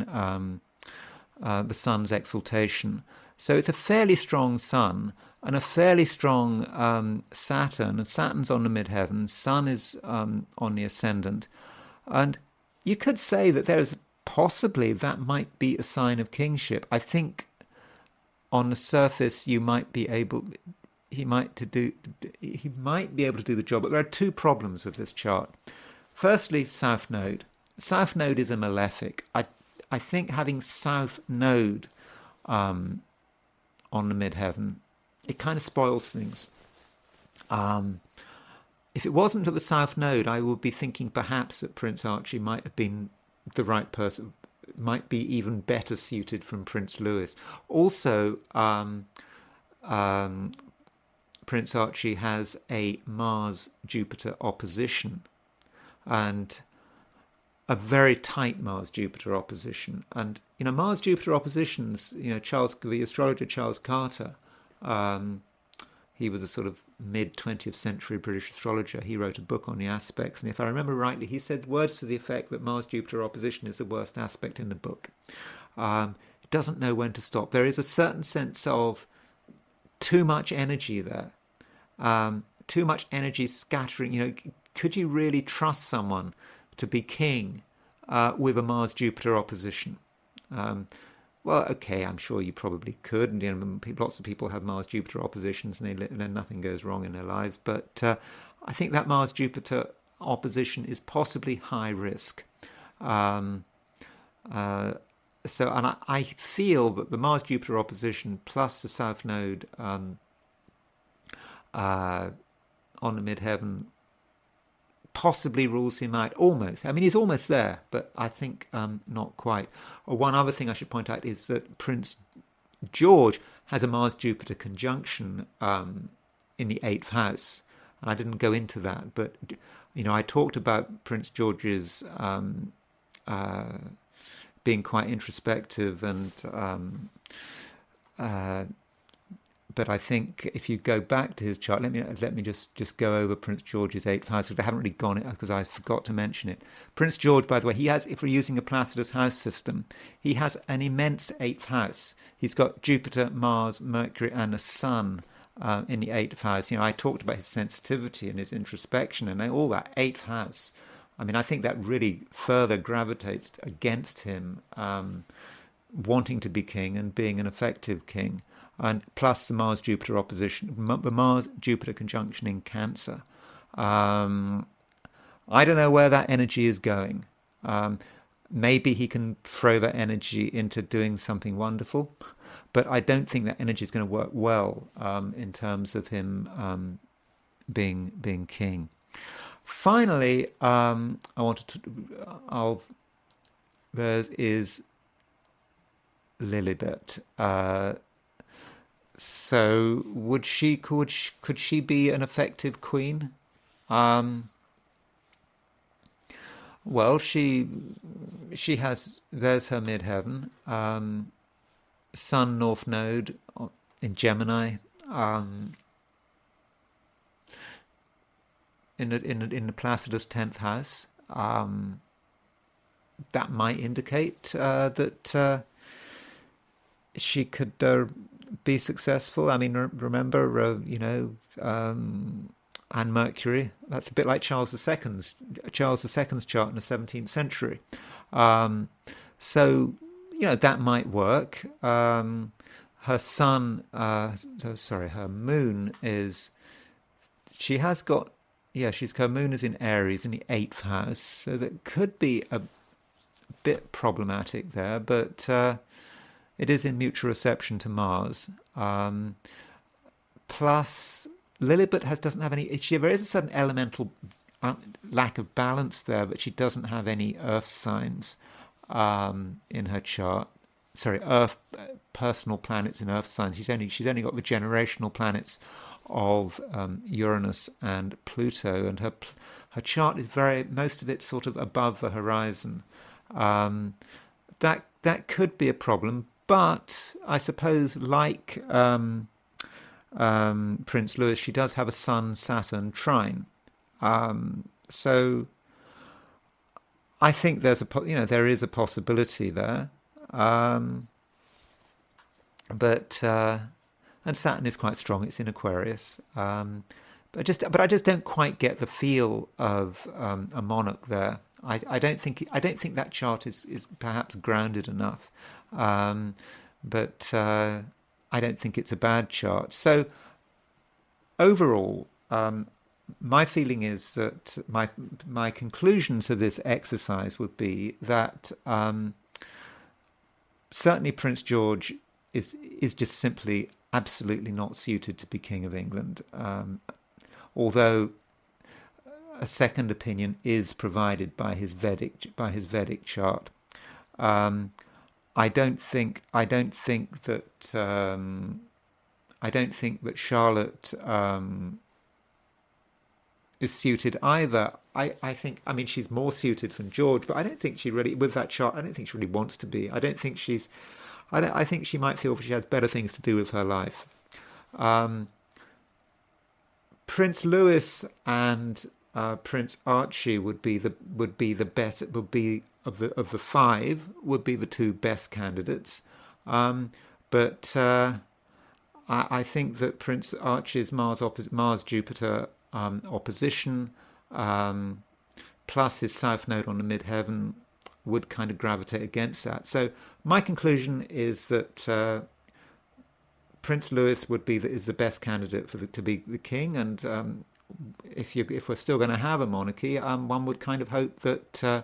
the Sun's exaltation. So it's a fairly strong Sun and a fairly strong Saturn. And Saturn's on the midheaven. Sun is on the ascendant. And you could say that there is possibly that might be a sign of kingship. I think on the surface he might be able to do the job, but there are two problems with this chart. Firstly, South Node. South Node is a malefic. I think having South Node on the midheaven, it kind of spoils things. If it wasn't for the South Node, I would be thinking perhaps that Prince Archie might have been the right person, might be even better suited from Prince Louis. Also, Prince Archie has a Mars-Jupiter opposition, and a very tight Mars-Jupiter opposition. And, you know, Mars-Jupiter oppositions, you know, the astrologer Charles Carter, he was a sort of mid-20th century British astrologer. He wrote a book on the aspects, and if I remember rightly, he said words to the effect that Mars-Jupiter opposition is the worst aspect in the book. It doesn't know when to stop. There is a certain sense of too much energy there, too much energy scattering. You know, could you really trust someone to be king with a Mars-Jupiter opposition? Well, okay, I'm sure you probably could, and you know, lots of people have Mars-Jupiter oppositions, and then nothing goes wrong in their lives. But I think that Mars-Jupiter opposition is possibly high risk. And I feel that the Mars-Jupiter opposition plus the South Node on the midheaven possibly rules him out, almost. I mean, he's almost there, but I think not quite. One other thing I should point out is that Prince George has a Mars-Jupiter conjunction in the 8th house. And I didn't go into that, but, you know, I talked about Prince George's being quite introspective, and but I think if you go back to his chart, let me just go over Prince George's 8th house, because I haven't really gone it because I forgot to mention it. Prince George, by the way, he has, if we're using a Placidus house system, he has an immense 8th house. He's got Jupiter, Mars, Mercury, and the Sun in the 8th house. You know, I talked about his sensitivity and his introspection and all that 8th house. I mean, I think that really further gravitates against him wanting to be king and being an effective king. And plus the Mars-Jupiter opposition, the Mars-Jupiter conjunction in Cancer. I don't know where that energy is going. maybe he can throw that energy into doing something wonderful, but I don't think that energy is going to work well in terms of him being king. Finally, I wanted to. There is Lilibet. So could she be an effective queen? Um, well, she has, there's her midheaven, Sun North Node in Gemini, um, in the Placidus 10th house. That might indicate that she could be successful. I mean, remember, and Mercury. That's a bit like Charles II's chart in the 17th century. Um, so, that might work. Her sun, her moon is, she has got, her moon is in Aries in the 8th house. So that could be a bit problematic there, but it is in mutual reception to Mars. Plus, Lilibet doesn't have any. There is a certain elemental lack of balance there, but she doesn't have any Earth signs in her chart. Sorry, Earth personal planets in Earth signs. She's only got the generational planets of Uranus and Pluto, and her chart is most of it's sort of above the horizon. Um, that could be a problem, but I suppose, like Prince Louis, she does have a Sun Saturn trine. So I think there is a possibility there, um, but and Saturn is quite strong. It's in Aquarius, but I just don't quite get the feel of a monarch there. I don't think that chart is perhaps grounded enough, but I don't think it's a bad chart. So overall, my feeling is that my conclusion to this exercise would be that certainly Prince George is just simply absolutely not suited to be King of England, although a second opinion is provided by his Vedic chart. Um, I don't think that Charlotte is suited either. I mean, she's more suited than George, but I don't think she really, with that chart, I don't think she really wants to be. I think she might feel she has better things to do with her life. Um, Prince Louis and Prince Archie would be the best. Would be of the five, would be the two best candidates. Um, but I think that Prince Archie's Mars Jupiter opposition, um, plus his South Node on the midheaven, would kind of gravitate against that. So my conclusion is that Prince Louis is the best candidate to be the king, and if we're still going to have a monarchy, one would kind of hope that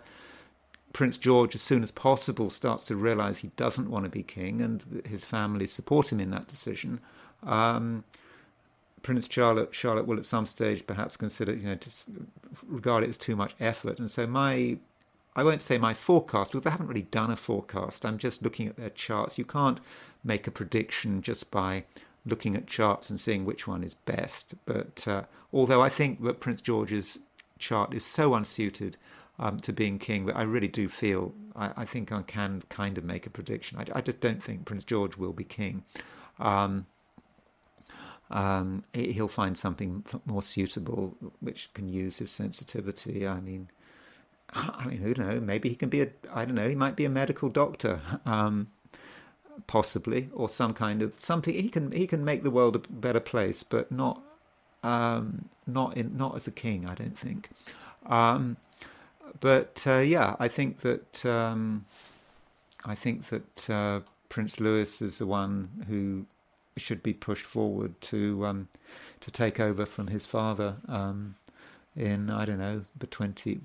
Prince George, as soon as possible, starts to realise he doesn't want to be king, and his family support him in that decision. Um, Prince Charlotte will at some stage perhaps consider, just regard it as too much effort, and so I won't say my forecast, because I haven't really done a forecast. I'm just looking at their charts. You can't make a prediction just by looking at charts and seeing which one is best. But although I think that Prince George's chart is so unsuited to being king that I really do feel, I think I can kind of make a prediction. I just don't think Prince George will be king. Um, he'll find something more suitable which can use his sensitivity. I mean, who knows? Maybe he can be I don't know, he might be a medical doctor, possibly, or some kind of something. He can make the world a better place, but not as a king, I don't think. Um, but yeah, I think that Prince Louis is the one who should be pushed forward to take over from his father. In, I don't know, the 20,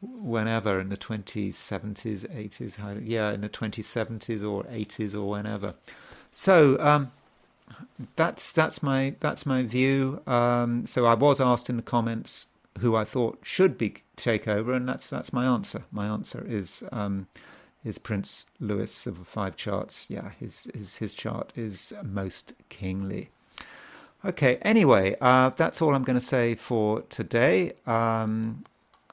whenever in the 2070s, 80s, in the 2070s or 80s or whenever. So that's my view. So I was asked in the comments who I thought should be take over, and that's my answer. My answer is Prince Louis of the five charts. Yeah, his chart is most kingly. Okay, anyway, that's all I'm going to say for today. As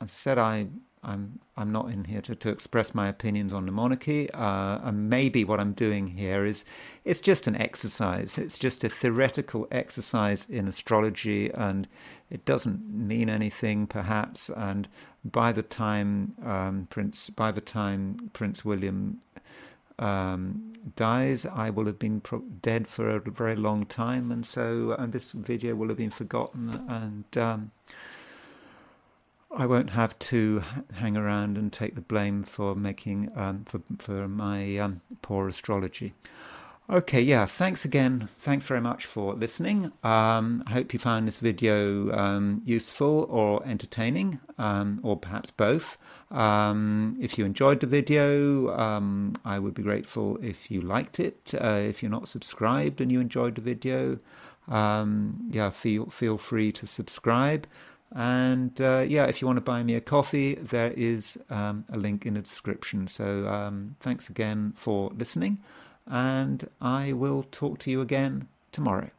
I said, I'm not in here to express my opinions on the monarchy. And maybe what I'm doing here is it's just an exercise. It's just a theoretical exercise in astrology, and it doesn't mean anything, perhaps. And by the time Prince William dies, I will have been dead for a very long time, and so this video will have been forgotten, and I won't have to hang around and take the blame for making for my poor astrology. Okay, yeah, thanks again. Thanks very much for listening. I hope you found this video useful or entertaining, or perhaps both. If you enjoyed the video, I would be grateful if you liked it. If you're not subscribed and you enjoyed the video, feel free to subscribe. And if you want to buy me a coffee, there is a link in the description. So thanks again for listening, and I will talk to you again tomorrow.